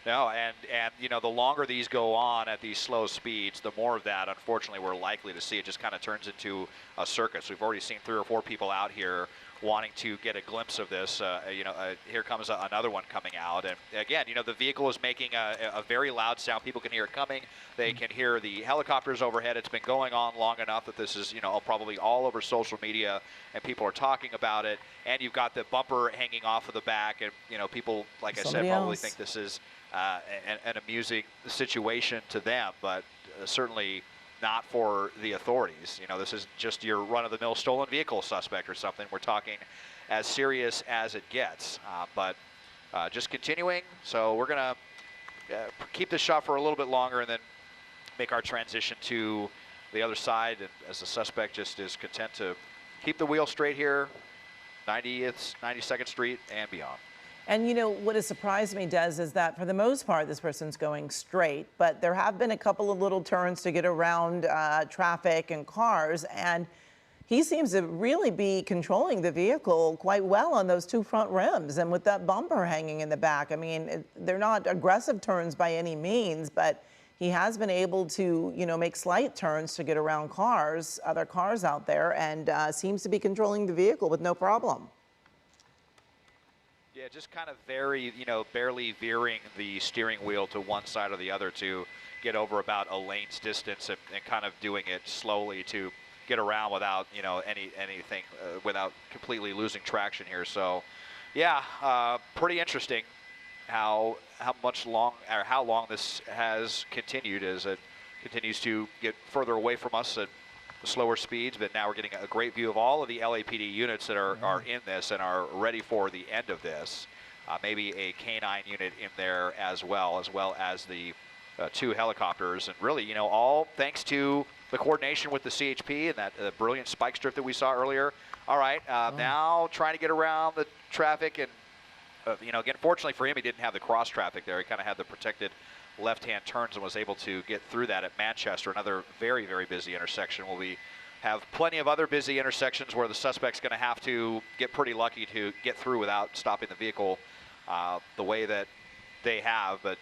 No, and the longer these go on at these slow speeds, the more of that, unfortunately, we're likely to see. It just kind of turns into a circus. We've already seen 3 or 4 people out here wanting to get a glimpse of this. Here comes another one coming out. And again, the vehicle is making a very loud sound. People can hear it coming. They can hear the helicopters overhead. It's been going on long enough that this is, probably all over social media, and people are talking about it. And you've got the bumper hanging off of the back, and, people, like I said, probably think this is an amusing situation to them, but certainly not for the authorities. This is just your run-of-the-mill stolen vehicle suspect or something. We're talking as serious as it gets, but just continuing. So we're gonna keep this shot for a little bit longer and then make our transition to the other side, and as the suspect just is content to keep the wheel straight here, 92nd Street and beyond. And what has surprised me, Des, is that for the most part, this person's going straight, but there have been a couple of little turns to get around traffic and cars, and he seems to really be controlling the vehicle quite well on those 2 front rims and with that bumper hanging in the back. I mean, they're not aggressive turns by any means, but he has been able to, make slight turns to get around cars, other cars out there, and seems to be controlling the vehicle with no problem. Yeah, just kind of barely veering the steering wheel to one side or the other to get over about a lane's distance, and kind of doing it slowly to get around without, anything, without completely losing traction here. So, yeah, pretty interesting how long this has continued as it continues to get further away from us at slower speeds, but now we're getting a great view of all of the LAPD units that are in this and are ready for the end of this. Maybe a K9 unit in there as well as the 2 helicopters, and really, all thanks to the coordination with the CHP and that brilliant spike strip that we saw earlier. All right, now trying to get around the traffic, and again, fortunately for him, he didn't have the cross traffic there. He kind of had the protected left-hand turns and was able to get through that at Manchester, another very, very busy intersection. We have plenty of other busy intersections where the suspect's going to have to get pretty lucky to get through without stopping the vehicle the way that they have. But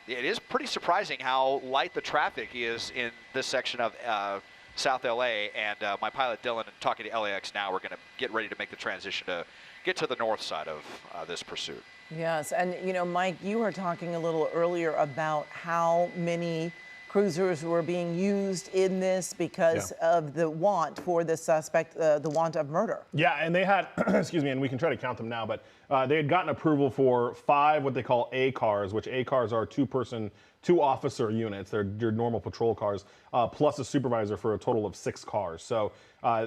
it is pretty surprising how light the traffic is in this section of South LA. And my pilot Dylan, and talking to LAX now, we're going to get ready to make the transition to get to the north side of this pursuit. Yes, and Mike, you were talking a little earlier about how many cruisers were being used in this because of the want for the suspect, the want of murder. Yeah, and they had, excuse me, and we can try to count them now, but they had gotten approval for 5 what they call A cars, which A cars are 2-person 2 officer units. They're your normal patrol cars, plus a supervisor for a total of 6 cars. So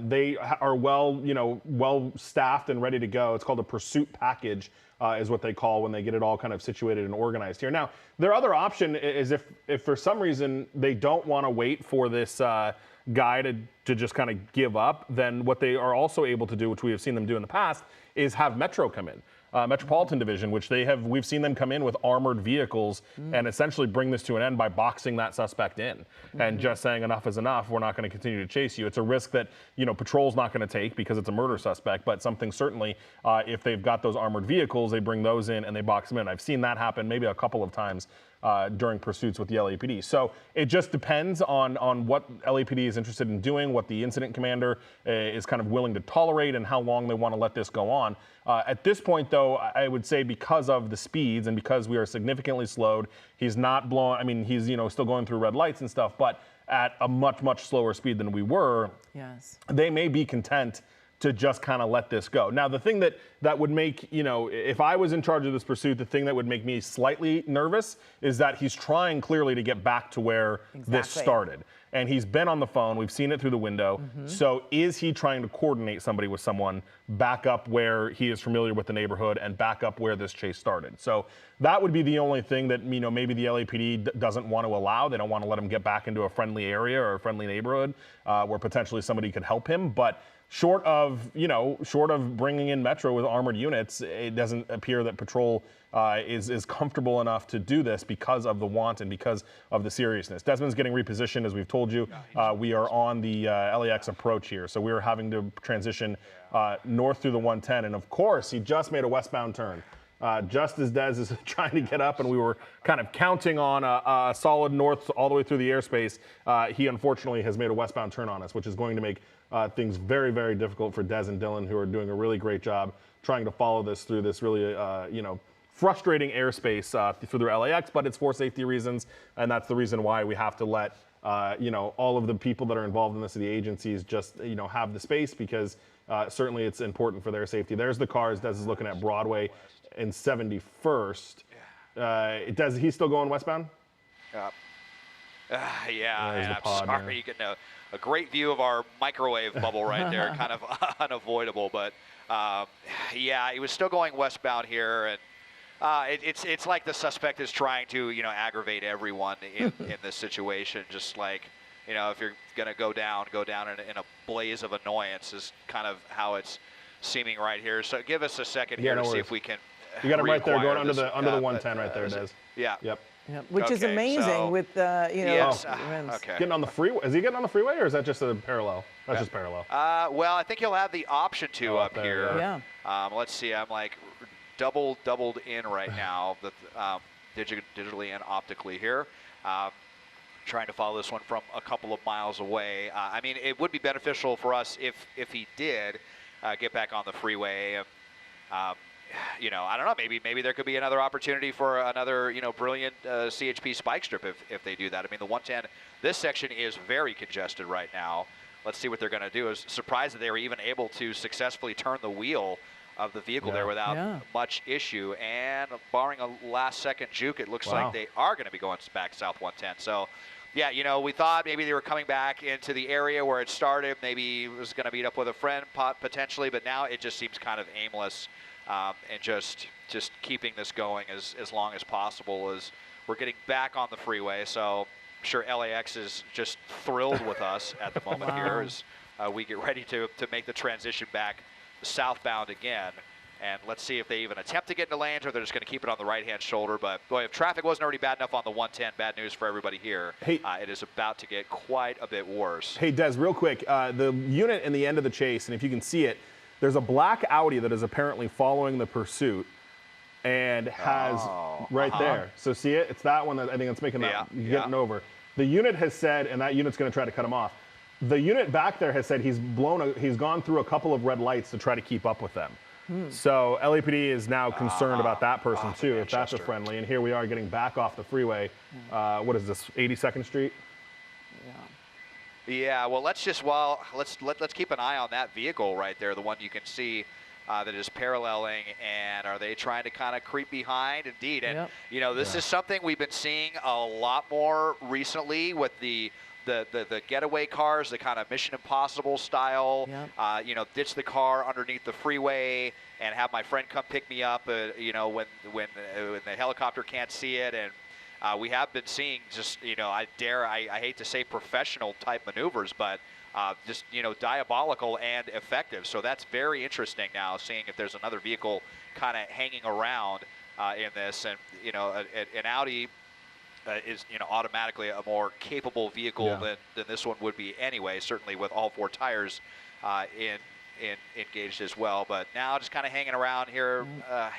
they are well staffed and ready to go. It's called a pursuit package, is what they call when they get it all kind of situated and organized here. Now, their other option is if for some reason they don't want to wait for this guy to just kind of give up, then what they are also able to do, which we have seen them do in the past, is have Metro come in. Metropolitan Division, which we've seen them come in with armored vehicles and essentially bring this to an end by boxing that suspect in and just saying enough is enough. We're not going to continue to chase you. It's a risk that patrol's not going to take because it's a murder suspect, but something certainly if they've got those armored vehicles, they bring those in and they box them in. I've seen that happen maybe a couple of times during pursuits with the LAPD. So it just depends on what LAPD is interested in doing, what the incident commander is kind of willing to tolerate, and how long they want to let this go on. At this point, though, I would say because of the speeds and because we are significantly slowed, he's not blowing. I mean, he's still going through red lights and stuff, but at a much slower speed than we were. Yes. They may be content to just kind of let this go. Now, the thing that would make, if I was in charge of this pursuit, the thing that would make me slightly nervous is that he's trying clearly to get back to where this started. And he's been on the phone. We've seen it through the window. So is he trying to coordinate somebody with someone back up where he is familiar with the neighborhood and back up where this chase started? So that would be the only thing that, maybe the LAPD doesn't want to allow. They don't want to let him get back into a friendly area or a friendly neighborhood where potentially somebody could help him. But short of bringing in Metro with armored units, it doesn't appear that patrol is comfortable enough to do this because of the want and because of the seriousness. Desmond's getting repositioned, as we've told you. We are on the LAX approach here, so we are having to transition north through the 110, and of course, he just made a westbound turn. Just as Des is trying to get up and we were kind of counting on a solid north all the way through the airspace, he unfortunately has made a westbound turn on us, which is going to make things very, very difficult for Des and Dylan, who are doing a really great job trying to follow this through this really, frustrating airspace through the LAX, but it's for safety reasons, and that's the reason why we have to let, all of the people that are involved in this, the agencies, just, have the space, because certainly it's important for their safety. There's the cars. Des is looking at Broadway and 71st. Des, he's still going westbound? I'm sorry. You get a great view of our microwave bubble right there, kind of unavoidable. But he was still going westbound here, and it's like the suspect is trying to aggravate everyone in this situation. Just like if you're gonna go down in a blaze of annoyance is kind of how it's seeming right here. So give us a second here to see if we can. You got him right there, going under the 110 right there, Des. Yeah. Yep. Yep. Which is amazing with Yes. rims. Getting on the freeway. Is he getting on the freeway, or is that just a parallel? That's just parallel. Well, I think he'll have the option to up here. Yeah. Let's see. I'm like doubled in right now, digitally and optically here. Trying to follow this one from a couple of miles away. I mean, it would be beneficial for us if he did get back on the freeway. I don't know. Maybe there could be another opportunity for another, brilliant CHP spike strip if they do that. I mean, the 110, this section is very congested right now. Let's see what they're going to do. I was surprised that they were even able to successfully turn the wheel of the vehicle there without much issue. And barring a last-second juke, it looks like they are going to be going back south 110. So, yeah, we thought maybe they were coming back into the area where it started. Maybe it was going to meet up with a friend potentially, but now it just seems kind of aimless. And just keeping this going as long as possible as we're getting back on the freeway. So I'm sure LAX is just thrilled with us at the moment here as we get ready to make the transition back southbound again. And let's see if they even attempt to get into lanes or they're just going to keep it on the right-hand shoulder. But, boy, if traffic wasn't already bad enough on the 110, bad news for everybody here. Hey, it is about to get quite a bit worse. Hey, Des, real quick, the unit in the end of the chase, and if you can see it, there's a black Audi that is apparently following the pursuit and has there. So see it? It's that one that I think it's making that getting over. The unit has said, and that unit's going to try to cut him off. The unit back there has said he's gone through a couple of red lights to try to keep up with them. So LAPD is now concerned about that person too, if that's a friendly. And here we are getting back off the freeway. What is this, 82nd Street? Yeah, well, let's keep an eye on that vehicle right there, the one you can see that is paralleling, and are they trying to kind of creep behind? Indeed, and Yep. you know, this is something we've been seeing a lot more recently with the getaway cars, the kind of Mission Impossible style, Yep. you know, ditch the car underneath the freeway and have my friend come pick me up, you know, when the helicopter can't see it. And we have been seeing just, you know, I hate to say professional type maneuvers, but just, you know, diabolical and effective. So that's very interesting now, seeing if there's another vehicle kind of hanging around in this. And, you know, an Audi is, you know, automatically a more capable vehicle than this one would be anyway, certainly with all 4 tires engaged as well. But now just kind of hanging around here,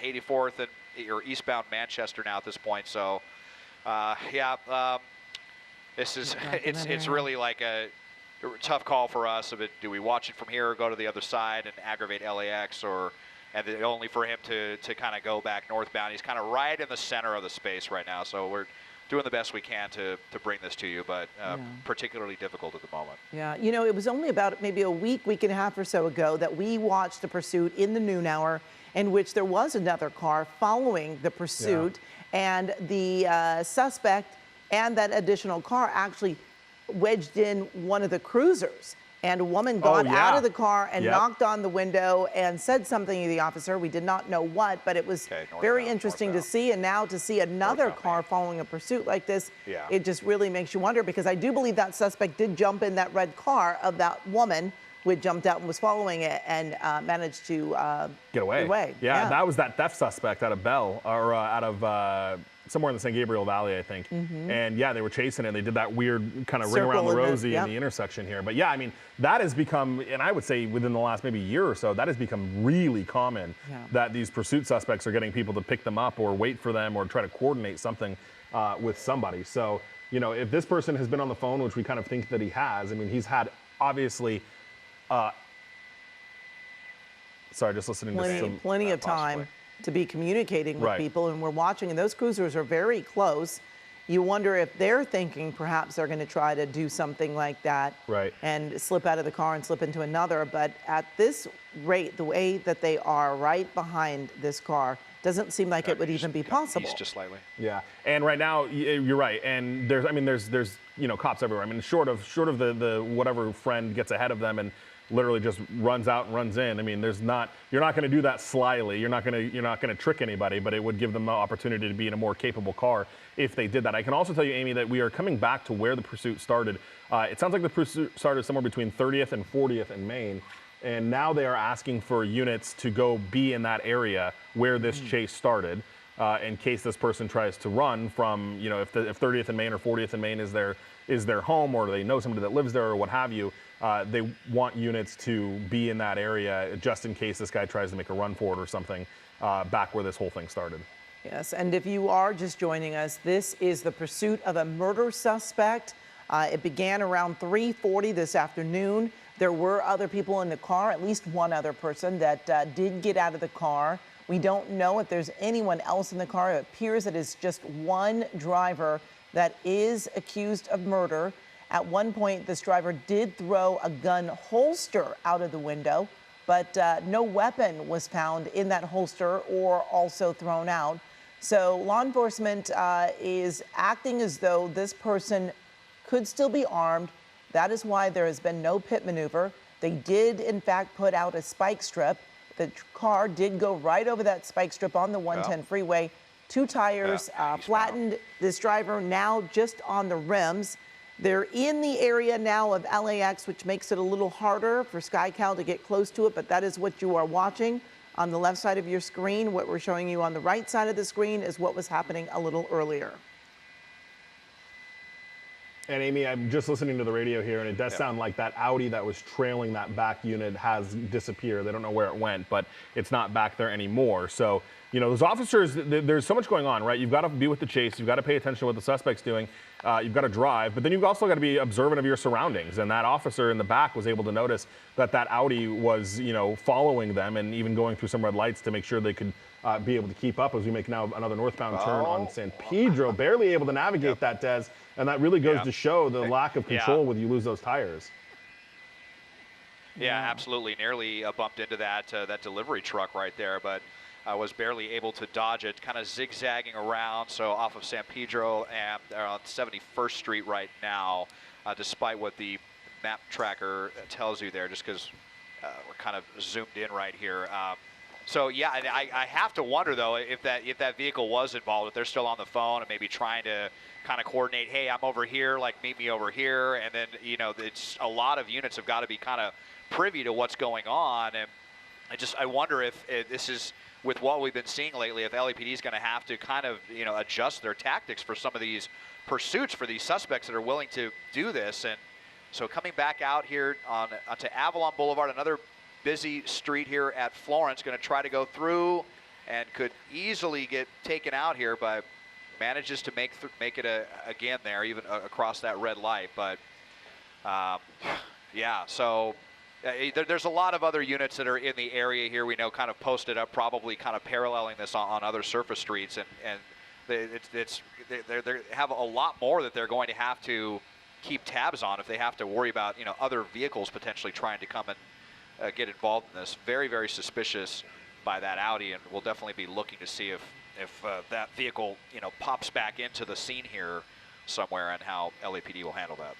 84th and or eastbound Manchester now at this point. So this is it's really like a tough call for us. Do we watch it from here or go to the other side and aggravate LAX, and only for him to kind of go back northbound? He's kind of right in the center of the space right now, so we're doing the best we can to bring this to you, but particularly difficult at the moment. Yeah, you know, it was only about maybe a week and a half or so ago that we watched the pursuit in the noon hour, in which there was another car following the pursuit, and the suspect and that additional car actually wedged in one of the cruisers. And a woman got out of the car and knocked on the window and said something to the officer. We did not know what, but it was very interesting to see. And now to see another car following a pursuit like this, it just really makes you wonder, because I do believe that suspect did jump in that red car of that woman who had jumped out and was following it and managed to get away. Yeah, that was that theft suspect out of Bell, or out of somewhere in the San Gabriel Valley, I think. And yeah, they were chasing it. And they did that weird kind of ring around the rosy in the intersection here. But yeah, I mean, that has become, and I would say within the last maybe year or so, that has become really common that these pursuit suspects are getting people to pick them up or wait for them or try to coordinate something with somebody. So, you know, if this person has been on the phone, which we kind of think that he has, I mean, he's had obviously, sorry, just listening to some. Plenty of time to be communicating with people, and we're watching, and those cruisers are very close. You wonder if they're thinking perhaps they're going to try to do something like that and slip out of the car and slip into another. But at this rate, the way that they are right behind this car, doesn't seem like it would even be possible. Just slightly. Yeah, and right now you're right, and there's you know, cops everywhere. I mean, short of the whatever friend gets ahead of them and literally just runs out and runs in. I mean, you're not going to do that slyly. You're not going to trick anybody, but it would give them the opportunity to be in a more capable car if they did that. I can also tell you, Amy, that we are coming back to where the pursuit started. It sounds like the pursuit started somewhere between 30th and 40th in Maine, and now they are asking for units to go be in that area where this chase started, in case this person tries to run from, you know, if 30th in Maine or 40th in Maine is their home, or they know somebody that lives there or what have you. They want units to be in that area just in case this guy tries to make a run for it or something, back where this whole thing started. Yes, and if you are just joining us, this is the pursuit of a murder suspect. It began around 3:40 this afternoon. There were other people in the car, at least one other person that did get out of the car. We don't know if there's anyone else in the car. It appears that it's just one driver that is accused of murder. At one point, this driver did throw a gun holster out of the window, but no weapon was found in that holster or also thrown out. So law enforcement is acting as though this person could still be armed. That is why there has been no pit maneuver. They did, in fact, put out a spike strip. The car did go right over that spike strip on the 110 freeway. 2 tires flattened this driver now just on the rims. They're in the area now of LAX, which makes it a little harder for SkyCal to get close to it, but that is what you are watching on the left side of your screen. What we're showing you on the right side of the screen is what was happening a little earlier. And Amy, I'm just listening to the radio here, and it does sound like that Audi that was trailing that back unit has disappeared. They don't know where it went, but it's not back there anymore. So, you know, those officers, there's so much going on, right? You've got to be with the chase. You've got to pay attention to what the suspect's doing. You've got to drive, but then you've also got to be observant of your surroundings. And that officer in the back was able to notice that Audi was, you know, following them and even going through some red lights to make sure they could be able to keep up as we make now another northbound turn on San Pedro. Barely able to navigate that, Des. And that really goes to show the lack of control when you lose those tires. Yeah, absolutely. Nearly bumped into that that delivery truck right there, but was barely able to dodge it. Kind of zigzagging around. So off of San Pedro and they're on 71st Street right now, despite what the map tracker tells you there, just because we're kind of zoomed in right here. So yeah, I have to wonder though if that vehicle was involved, if they're still on the phone and maybe trying to kind of coordinate, hey, I'm over here, like meet me over here, and then it's a lot of units have got to be kind of privy to what's going on, and I wonder if this is with what we've been seeing lately, if LAPD is going to have to kind of adjust their tactics for some of these pursuits for these suspects that are willing to do this. And so coming back out here onto Avalon Boulevard, another busy street here at Florence, going to try to go through and could easily get taken out here, but manages to make it again there, even across that red light. But yeah, so there's a lot of other units that are in the area here, we know, kind of posted up, probably kind of paralleling this on other surface streets, and they have a lot more that they're going to have to keep tabs on if they have to worry about other vehicles potentially trying to come and get involved in this. Very, very suspicious by that Audi, and we'll definitely be looking to see if that vehicle pops back into the scene here somewhere, and how LAPD will handle that.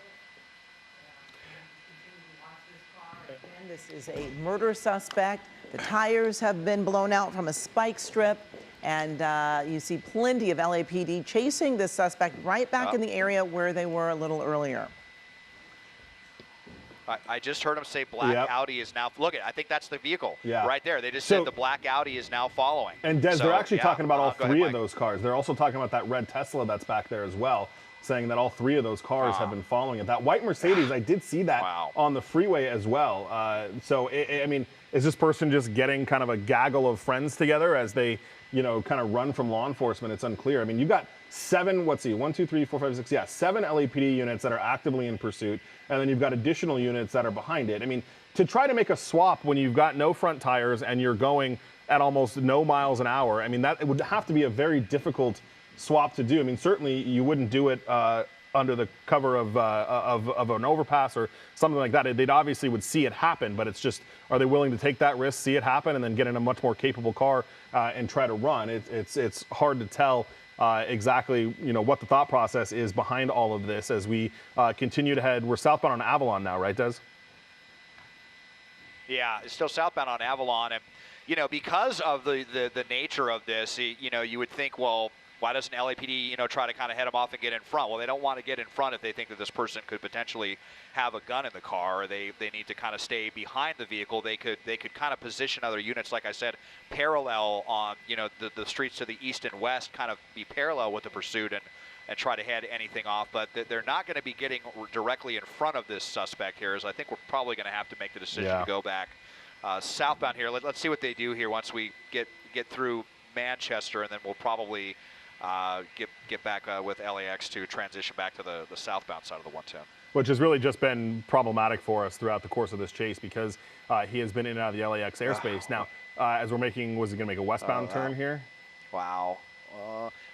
And this is a murder suspect. The tires have been blown out from a spike strip, and you see plenty of LAPD chasing this suspect right back in the area where they were a little earlier. I just heard him say black Audi is now, look, I think that's the vehicle right there. They just said the black Audi is now following. And Des, they're actually talking about all three of those cars. They're also talking about that red Tesla that's back there as well, saying that all three of those cars have been following it. That white Mercedes, I did see that on the freeway as well. So, I mean, is this person just getting kind of a gaggle of friends together as they, kind of run from law enforcement? It's unclear. I mean, you've got seven LAPD units that are actively in pursuit, and then you've got additional units that are behind it. I mean, to try to make a swap when you've got no front tires and you're going at almost no miles an hour, I mean, that it would have to be a very difficult swap to do. I mean, certainly you wouldn't do it under the cover of an overpass or something like that. They'd obviously would see it happen, but it's just, are they willing to take that risk, see it happen, and then get in a much more capable car and try to run? It's hard to tell exactly what the thought process is behind all of this as we continue to head. We're southbound on Avalon now, right, Des? Yeah, it's still southbound on Avalon, and because of the nature of this, you would think, well, why doesn't LAPD, try to kind of head them off and get in front? Well, they don't want to get in front if they think that this person could potentially have a gun in the car, or they need to kind of stay behind the vehicle. They could kind of position other units, like I said, parallel on, the streets to the east and west, kind of be parallel with the pursuit and try to head anything off. But they're not going to be getting directly in front of this suspect here, as I think we're probably going to have to make the decision to go back southbound here. Let's see what they do here once we get through Manchester, and then we'll probably get back with LAX to transition back to the southbound side of the 110. Which has really just been problematic for us throughout the course of this chase, because he has been in and out of the LAX airspace. Now, as we're making, was he going to make a westbound turn here? Wow.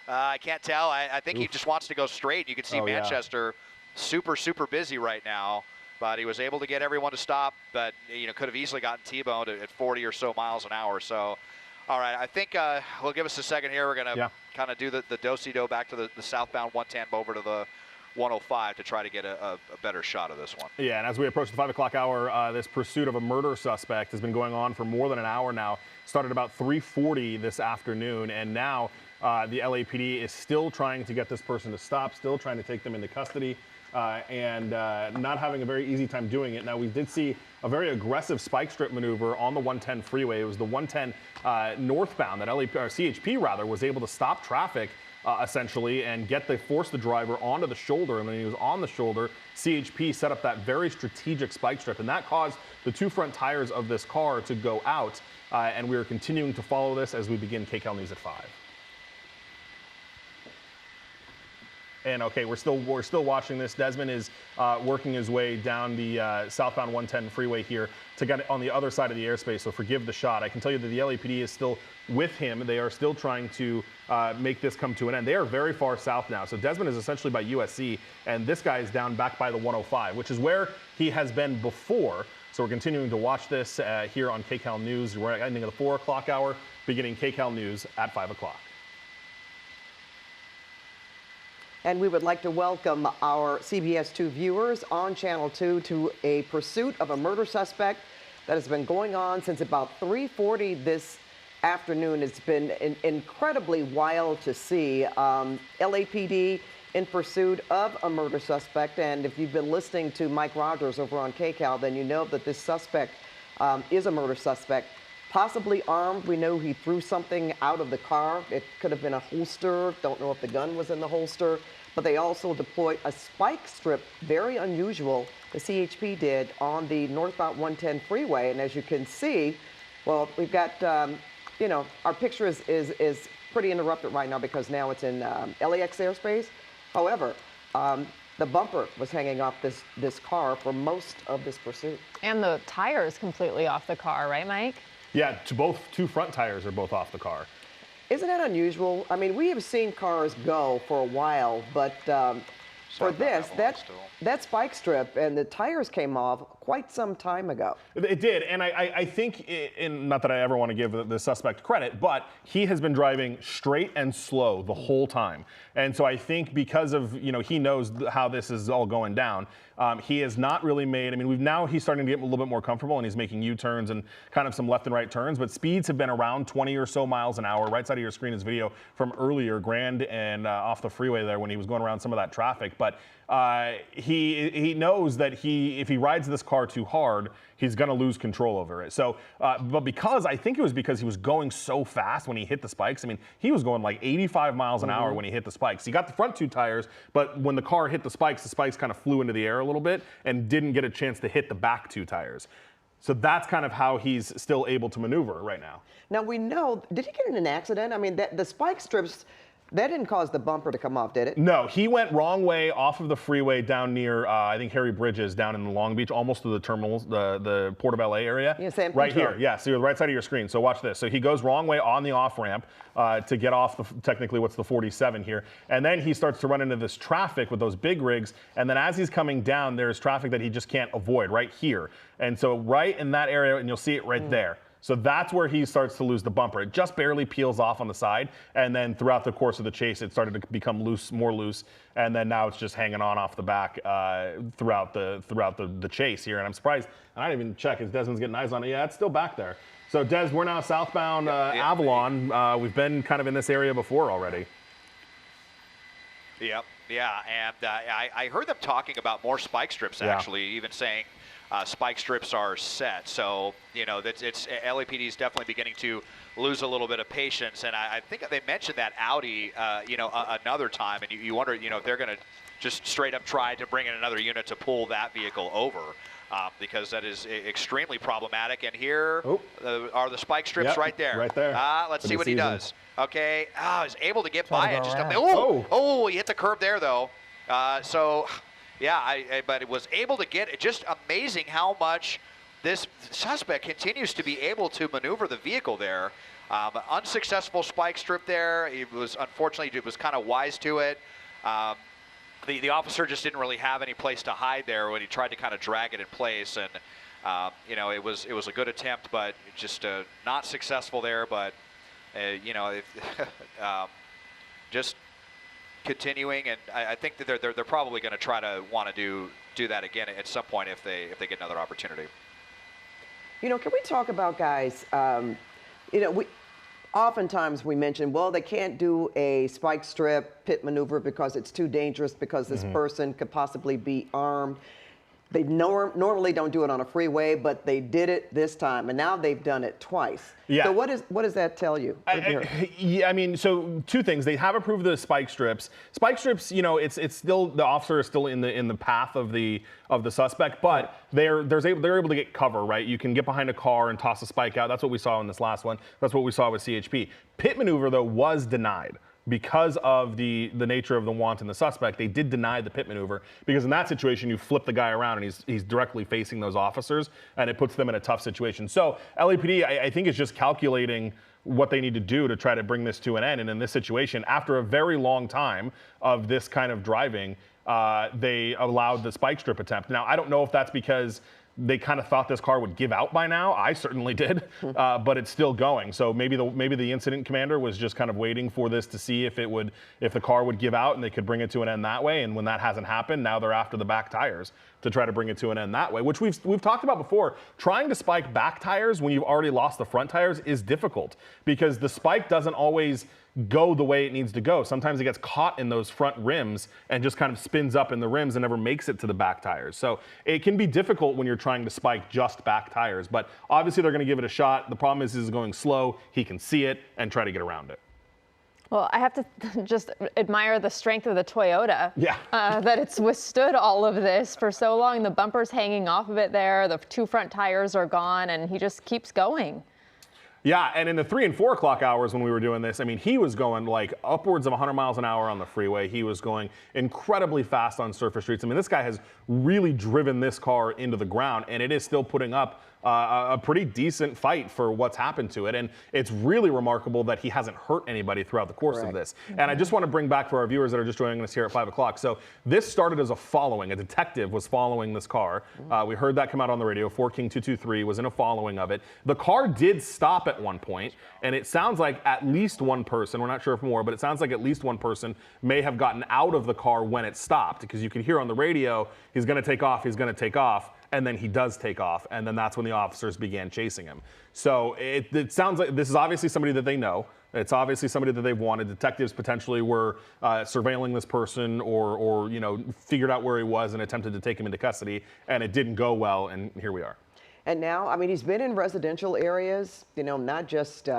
I can't tell. I think he just wants to go straight. You can see Manchester super, super busy right now, but he was able to get everyone to stop, but could have easily gotten T-boned at 40 or so miles an hour. So, all right, I think we'll give us a second here. We're going to kind of do the do-si-do back to the southbound 110 over to the 105 to try to get a better shot of this one. Yeah, and as we approach the 5 o'clock hour, this pursuit of a murder suspect has been going on for more than an hour now. Started about 3:40 this afternoon, and now the LAPD is still trying to get this person to stop, still trying to take them into custody, and not having a very easy time doing it. Now, we did see a very aggressive spike strip maneuver on the 110 freeway. It was the 110 northbound that CHP was able to stop traffic essentially and force the driver onto the shoulder. And when he was on the shoulder, CHP set up that very strategic spike strip, and that caused the two front tires of this car to go out. And we are continuing to follow this as we begin KCAL News at 5. And okay, we're still watching this. Desmond is working his way down the southbound 110 freeway here to get on the other side of the airspace, so forgive the shot. I can tell you that the LAPD is still with him. They are still trying to make this come to an end. They are very far south now. So Desmond is essentially by USC, and this guy is down back by the 105, which is where he has been before. So we're continuing to watch this here on KCAL News. We're ending at the 4 o'clock hour, beginning KCAL News at 5 o'clock. And we would like to welcome our CBS 2 viewers on Channel 2 to a pursuit of a murder suspect that has been going on since about 3:40 this afternoon. It's been incredibly wild to see. LAPD in pursuit of a murder suspect. And if you've been listening to Mike Rogers over on KCAL, then you know that this suspect is a murder suspect. Possibly armed. We know he threw something out of the car. It could have been a holster. Don't know if the gun was in the holster. But they also deployed a spike strip, very unusual, the CHP did, on the northbound 110 freeway. And as you can see, well, we've got, you know, our picture is pretty interrupted right now because now it's in LAX airspace. However, the bumper was hanging off this car for most of this pursuit. And the tire is completely off the car, right, Mike? Yeah, two front tires are both off the car. Isn't that unusual? I mean, we have seen cars go for a while, but for this, that spike strip and the tires came off quite some time ago. It did, and I think, not that I ever want to give the suspect credit, but he has been driving straight and slow the whole time. And so I think because of, you know, he knows how this is all going down, he has not really made, I mean, he's starting to get a little bit more comfortable and he's making U-turns and kind of some left and right turns, but speeds have been around 20 or so miles an hour. Right side of your screen is video from earlier, Grand and off the freeway there when he was going around some of that traffic. But he knows that if he rides this car too hard, he's going to lose control over it. So, but because I think it was because he was going so fast when he hit the spikes. I mean, he was going like 85 miles an hour when he hit the spikes. He got the front two tires, but when the car hit the spikes kind of flew into the air a little bit and didn't get a chance to hit the back two tires. So that's kind of how he's still able to maneuver right now. Now we know, did he get in an accident? I mean, the spike strips, that didn't cause the bumper to come off, did it? No, he went wrong way off of the freeway down near, I think, Harry Bridges down in Long Beach, almost to the terminals, the Port of LA area. Yeah, San right Pedro. here, yeah, so you're the right side of your screen. So watch this. So he goes wrong way on the off-ramp to get off, technically, what's the 47 here. And then he starts to run into this traffic with those big rigs. And then as he's coming down, there's traffic that he just can't avoid right here. And so right in that area, and you'll see it right there. So that's where he starts to lose the bumper. It just barely peels off on the side, and then throughout the course of the chase, it started to become loose, more loose, and then now it's just hanging on off the back throughout the chase here. And I'm surprised, and I didn't even check, is Desmond's getting eyes on it? Yeah, it's still back there. So Des, we're now southbound Avalon. We've been kind of in this area before already. Yep, yeah, and I heard them talking about more spike strips actually, even saying spike strips are set. So, you know, LAPD is definitely beginning to lose a little bit of patience. And I think they mentioned that Audi, you know, another time. And you wonder, you know, if they're going to just straight up try to bring in another unit to pull that vehicle over. Because that is extremely problematic. And here are the spike strips right there. Right there. Let's see what he does. Okay. He's able to get by it. Just he hit the curb there, though. Yeah, but it was able to get it. Just amazing how much this suspect continues to be able to maneuver the vehicle there. Unsuccessful spike strip there. Unfortunately, it was kind of wise to it. The officer just didn't really have any place to hide there when he tried to kind of drag it in place. And, you know, it was a good attempt, but just not successful there. But, you know, just continuing, and I think that they're probably going to try to want to do that again at some point if they get another opportunity. You know, can we talk about guys? You know, oftentimes we mention, well, they can't do a spike strip pit maneuver because it's too dangerous because this person could possibly be armed. They normally don't do it on a freeway, but they did it this time, and now they've done it twice. Yeah. So what does that tell you? Yeah, I mean, so two things. They have approved the spike strips. Spike strips, you know, it's still, the officer is still in the path of the suspect, but they're able to get cover, right? You can get behind a car and toss a spike out. That's what we saw in this last one. That's what we saw with CHP. Pit maneuver, though, was denied. Because of the nature of the want in the suspect, they did deny the pit maneuver, because in that situation, you flip the guy around and he's directly facing those officers, and it puts them in a tough situation. So LAPD, I think, is just calculating what they need to do to try to bring this to an end. And in this situation, after a very long time of this kind of driving, they allowed the spike strip attempt. Now, I don't know if that's because they kind of thought this car would give out by now. I certainly did, but it's still going. So maybe the incident commander was just kind of waiting for this to see if the car would give out and they could bring it to an end that way. And when that hasn't happened, now they're after the back tires to try to bring it to an end that way, which we've talked about before. Trying to spike back tires when you've already lost the front tires is difficult because the spike doesn't always go the way it needs to go. Sometimes it gets caught in those front rims and just kind of spins up in the rims and never makes it to the back tires. So it can be difficult when you're trying to spike just back tires, but obviously they're going to give it a shot. The problem is going slow. He can see it and try to get around it. Well, I have to just admire the strength of the Toyota. Yeah. That it's withstood all of this for so long. The bumper's hanging off of it there. The 2 front tires are gone, and he just keeps going. Yeah, and in the 3 and 4 o'clock hours when we were doing this, I mean, he was going like upwards of 100 miles an hour on the freeway. He was going incredibly fast on surface streets. I mean, this guy has really driven this car into the ground, and it is still putting up a pretty decent fight for what's happened to it. And it's really remarkable that he hasn't hurt anybody throughout the course of this. And I just want to bring back for our viewers that are just joining us here at 5 o'clock. So this started as a following. A detective was following this car. We heard that come out on the radio. 4 King 223 was in a following of it. The car did stop at one point, and it sounds like at least one person, we're not sure if more, but it sounds like at least one person may have gotten out of the car when it stopped, because you can hear on the radio, he's going to take off, he's going to take off. And then he does take off, and then that's when the officers began chasing him. So it sounds like this is obviously somebody that they know. It's obviously somebody that they've wanted. Detectives potentially were surveilling this person or figured out where he was and attempted to take him into custody, and it didn't go well, and here we are. And now, I mean, he's been in residential areas, not just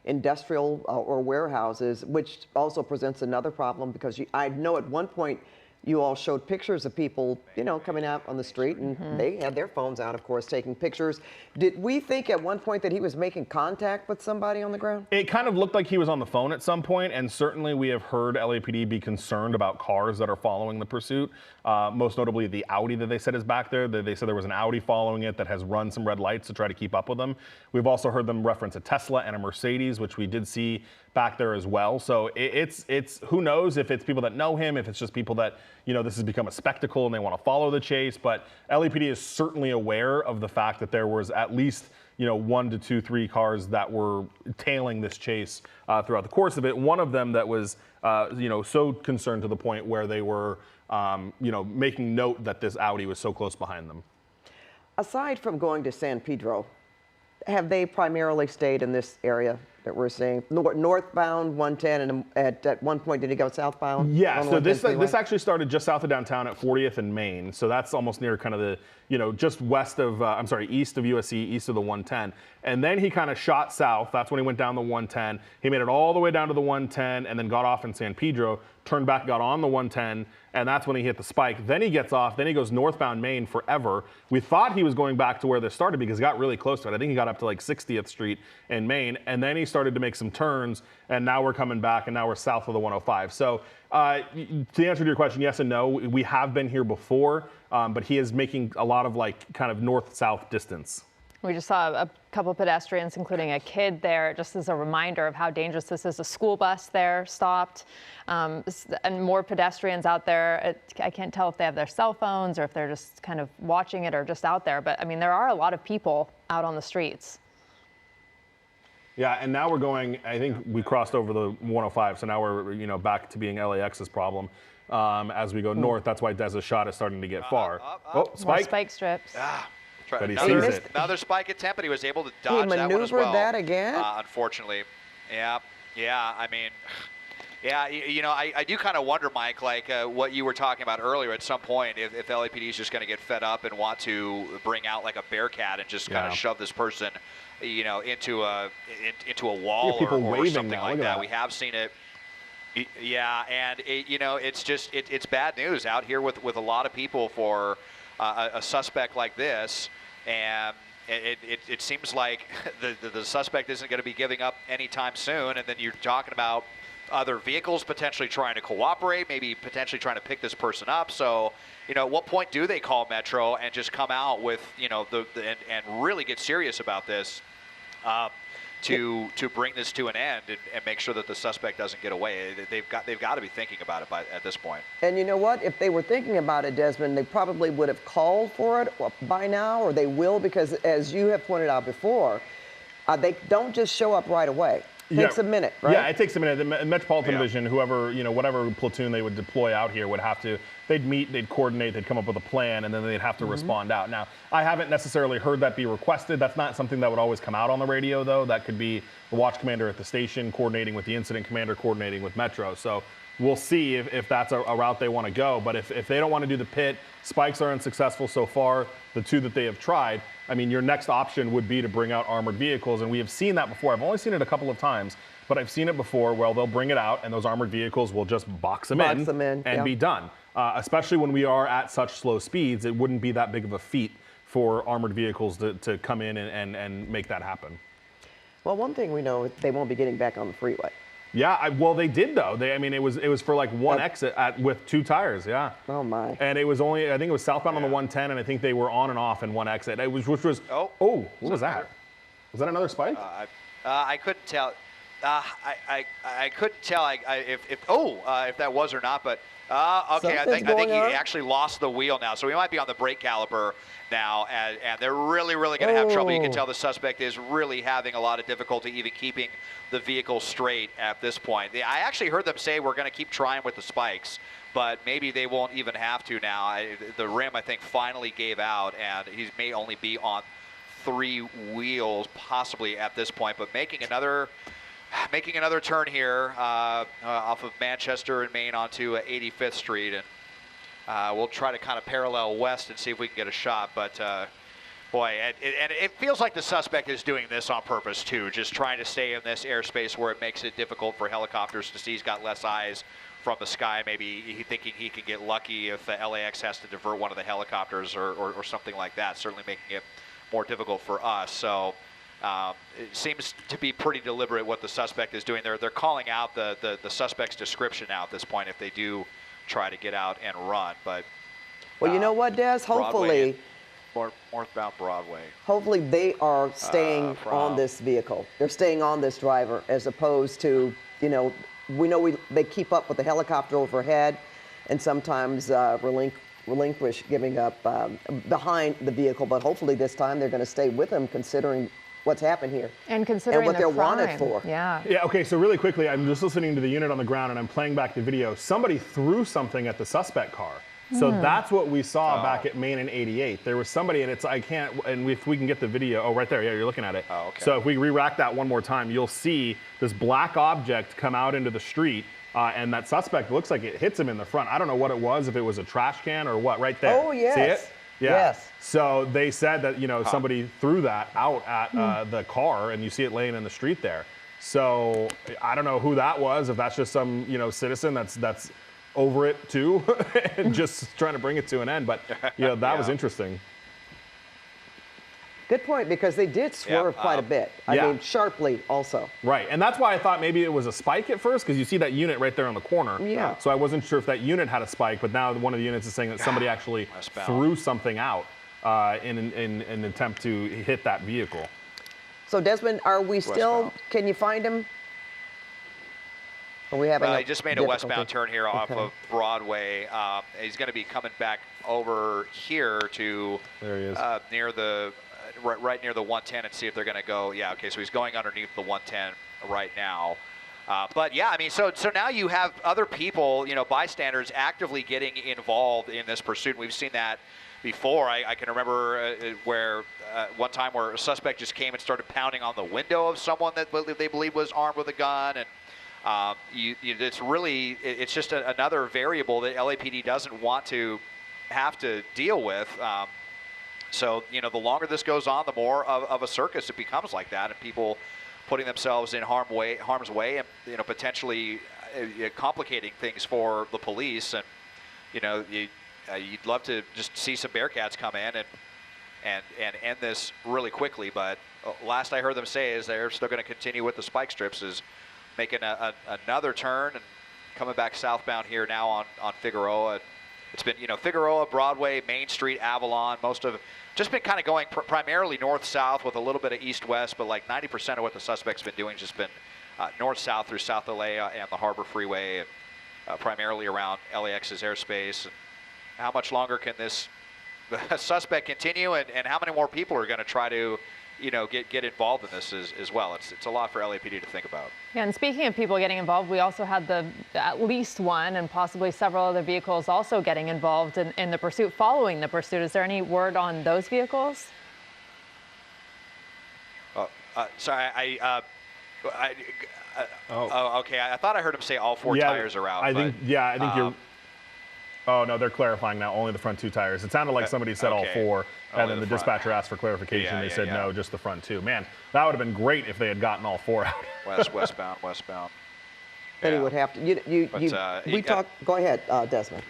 industrial or warehouses, which also presents another problem because I know at one point you all showed pictures of people, coming out on the street, and they had their phones out, of course, taking pictures. Did we think at one point that he was making contact with somebody on the ground? It kind of looked like he was on the phone at some point, and certainly we have heard LAPD be concerned about cars that are following the pursuit. Most notably the Audi that they said is back there. They said there was an Audi following it that has run some red lights to try to keep up with them. We've also heard them reference a Tesla and a Mercedes, which we did see back there as well. So it's who knows if it's people that know him, if it's just people that, this has become a spectacle and they want to follow the chase. But LAPD is certainly aware of the fact that there was at least 1 to 2, 3 cars that were tailing this chase throughout the course of it. One of them that was, so concerned to the point where they were, making note that this Audi was so close behind them. Aside from going to San Pedro, have they primarily stayed in this area that we're seeing? Northbound 110, and at one point did he go southbound? Yeah, so this actually started just south of downtown at 40th and Main. So that's almost near kind of the, just west of, east of USC, east of the 110. And then he kind of shot south. That's when he went down the 110. He made it all the way down to the 110 and then got off in San Pedro, turned back, got on the 110, and that's when he hit the spike. Then he gets off, then he goes northbound Main forever. We thought he was going back to where this started because he got really close to it. I think he got up to like 60th Street in Main, and then he started to make some turns, and now we're coming back, and now we're south of the 105. So to answer to your question, yes and no. We have been here before, but he is making a lot of kind of north-south distance. We just saw a couple pedestrians, including a kid there, just as a reminder of how dangerous this is. A school bus there stopped, and more pedestrians out there. I can't tell if they have their cell phones or if they're just kind of watching it or just out there. But I mean, there are a lot of people out on the streets. Yeah, and now we're going, I think we crossed over the 105, so now we're back to being LAX's problem. As we go north, that's why Dez's shot is starting to get far. Oh, spike. More spike strips. But he sees it. Another spike attempt, but he was able to dodge that one as well. He maneuvered that again? Unfortunately. Yeah, I mean, yeah, I do kind of wonder, Mike, what you were talking about earlier at some point, if LAPD is just going to get fed up and want to bring out like a Bearcat and just kind of shove this person, into a wall or something like that. We have seen it. Yeah, and it's bad news out here with a lot of people for a suspect like this, and it seems like the suspect isn't going to be giving up anytime soon. And then you're talking about other vehicles potentially trying to cooperate, maybe potentially trying to pick this person up. So, at what point do they call Metro and just come out with, and really get serious about this? to bring this to an end and make sure that the suspect doesn't get away. They've got to be thinking about it at this point. And you know what? If they were thinking about it, Desmond, they probably would have called for it by now, or they will, because as you have pointed out before, they don't just show up right away. It takes a minute, right? Yeah, it takes a minute. The Metropolitan Division, whoever, whatever platoon they would deploy out here would have to, they'd meet, they'd coordinate, they'd come up with a plan, and then they'd have to respond out. Now, I haven't necessarily heard that be requested. That's not something that would always come out on the radio, though. That could be the watch commander at the station coordinating with the incident commander, coordinating with Metro. So we'll see if that's a route they want to go. But if they don't want to do the pit, spikes are unsuccessful so far, the two that they have tried, I mean, your next option would be to bring out armored vehicles, and we have seen that before. I've only seen it a couple of times, but I've seen it before. Well, they'll bring it out, and those armored vehicles will just box them in and be done. Especially when we are at such slow speeds, it wouldn't be that big of a feat for armored vehicles to come in and make that happen. Well, one thing we know, they won't be getting back on the freeway. Yeah, well, they did though. I mean, it was for like one exit with 2 tires. Yeah. Oh my. And it was only, I think it was southbound on the 110, and I think they were on and off in one exit. It was, which was. What was that? Was that another spike? I couldn't tell. I couldn't tell if that was or not, but okay. I think he actually lost the wheel now, so we might be on the brake caliper now, and they're really going to have trouble. You can tell the suspect is really having a lot of difficulty even keeping the vehicle straight at this point. I actually heard them say we're going to keep trying with the spikes, but maybe they won't even have to now. The rim, I think, finally gave out, and he may only be on 3 wheels possibly at this point, but making another turn here off of Manchester and Main onto 85th Street, and we'll try to kind of parallel west and see if we can get a shot. But boy, it feels like the suspect is doing this on purpose too, just trying to stay in this airspace where it makes it difficult for helicopters to see. He's got less eyes from the sky. Maybe he thinking he can get lucky if the LAX has to divert one of the helicopters or something like that. Certainly making it more difficult for us. So. It seems to be pretty deliberate what the suspect is doing. They're calling out the suspect's description now at this point if they do try to get out and run. But well, you know what, Des? Hopefully, northbound Broadway. Hopefully, they are staying on this vehicle. They're staying on this driver, as opposed to, we know they keep up with the helicopter overhead, and sometimes relinquish giving up behind the vehicle. But hopefully, this time they're going to stay with him, considering what's happened here. And considering what they're wanted for. Yeah. Yeah, okay, so really quickly, I'm just listening to the unit on the ground and I'm playing back the video. Somebody threw something at the suspect car. So that's what we saw back at Main and 88. There was somebody, and if we can get the video, right there, yeah, you're looking at it. Oh, okay. So if we re-rack that one more time, you'll see this black object come out into the street, and that suspect looks like it hits him in the front. I don't know what it was, if it was a trash can or what, right there. Oh, yes. See it? Yeah. Yes. So they said that, somebody threw that out at the car, and you see it laying in the street there. So I don't know who that was, if that's just some, citizen that's over it too, and just trying to bring it to an end. But, that was interesting. Good point, because they did swerve quite a bit. I mean, sharply also. Right, and that's why I thought maybe it was a spike at first, because you see that unit right there on the corner. Yeah. So I wasn't sure if that unit had a spike, but now one of the units is saying that somebody actually threw something out in an attempt to hit that vehicle. So Desmond, are we still, can you find him? Are we having he just made a westbound turn here off of Broadway. He's going to be coming back over here to there he is. Near the right near the 110 and see if they're going to go. Yeah, okay, so he's going underneath the 110 right now. But yeah, I mean, so now you have other people, bystanders actively getting involved in this pursuit. We've seen that before. I can remember where one time where a suspect just came and started pounding on the window of someone that they believed was armed with a gun, and it's just another variable that LAPD doesn't want to have to deal with. So, the longer this goes on, the more of a circus it becomes like that, and people putting themselves in harm's way and, potentially complicating things for the police. And, you'd love to just see some Bearcats come in and end this really quickly. But last I heard them say is they're still going to continue with the spike strips, is making another turn and coming back southbound here now on Figueroa. it's been, Figueroa, Broadway, Main Street, Avalon, most of just been kind of going primarily north-south with a little bit of east-west, but like 90% of what the suspect's been doing has just been north-south through South LA and the Harbor Freeway, and primarily around LAX's airspace. And how much longer can this suspect continue, and how many more people are going to try to get involved in this as well? It's a lot for LAPD to think about. Yeah, and speaking of people getting involved, we also had at least one and possibly several other vehicles also getting involved in the pursuit, following the pursuit. Is there any word on those vehicles? Sorry, okay. I thought I heard him say all four tires are out. I think you're. Oh, no, they're clarifying now, only the front 2 tires. It sounded like somebody said all 4, and then the dispatcher asked for clarification. They said no, just the front 2. Man, that would have been great if they had gotten all 4 out. Westbound. Then you would have to, go ahead, Desmond.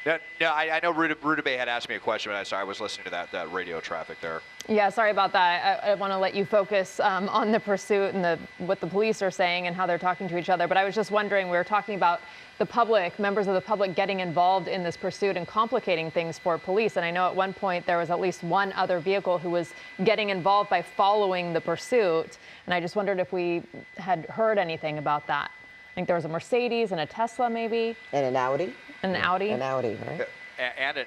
No, I know Rudabeh had asked me a question, but I was listening to that radio traffic there. Yeah, sorry about that. I want to let you focus on the pursuit and what the police are saying and how they're talking to each other. But I was just wondering, we were talking about the public, members of the public getting involved in this pursuit and complicating things for police. And I know at one point there was at least one other vehicle who was getting involved by following the pursuit. And I just wondered if we had heard anything about that. I think there was a Mercedes and a Tesla maybe. And an Audi. An Audi. An Audi, right? And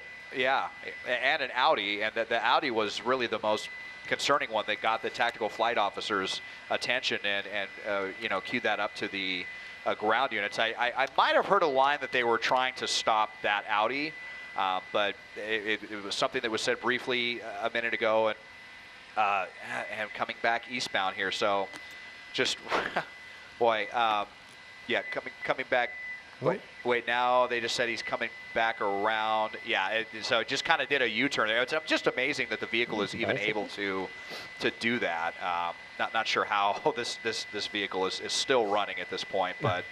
an Audi. And the Audi was really the most concerning one that got the tactical flight officer's attention and queued that up to the ground units. I might have heard a line that they were trying to stop that Audi, but it was something that was said briefly a minute ago, and coming back eastbound here. So just, boy, coming back. Wait, now they just said he's coming back around. Yeah, so it just kind of did a U-turn there. It's just amazing that the vehicle is even able to do that. Not sure how this vehicle is still running at this point, but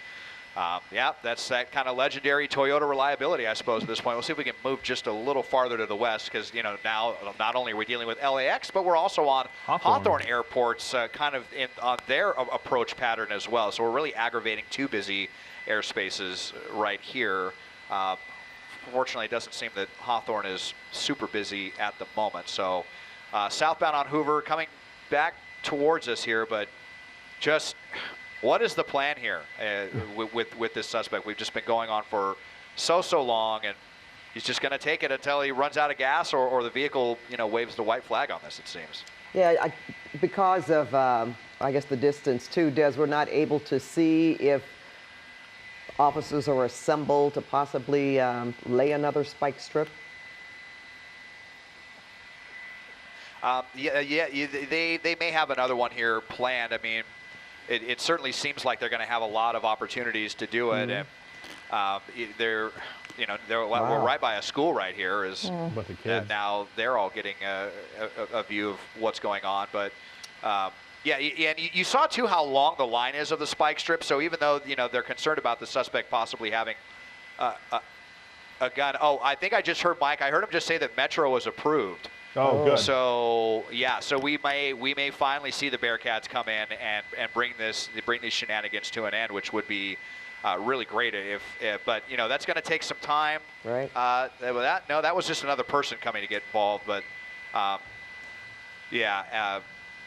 that's that kind of legendary Toyota reliability, I suppose, at this point. We'll see if we can move just a little farther to the west, because now not only are we dealing with LAX, but we're also on Hawthorne Airport's kind of on their approach pattern as well. So we're really aggravating 2 busy airspaces right here. Fortunately, it doesn't seem that Hawthorne is super busy at the moment. So southbound on Hoover coming back towards us here, but just what is the plan here with this suspect? We've just been going on for so long, and he's just going to take it until he runs out of gas, or the vehicle waves the white flag on this, it seems. Yeah, because of I guess the distance too, Des, we're not able to see if officers are assembled to possibly lay another spike strip. They may have another one here planned. I mean, it certainly seems like they're going to have a lot of opportunities to do it, and we're right by a school right here. With the kids. Now they're all getting a view of what's going on, but. And you saw too how long the line is of the spike strip. So even though they're concerned about the suspect possibly having a gun. Oh, I think I just heard Mike. I heard him just say that Metro was approved. Oh, good. So so we may finally see the Bearcats come in and bring these shenanigans to an end, which would be really great but that's going to take some time. Right. That was just another person coming to get involved, but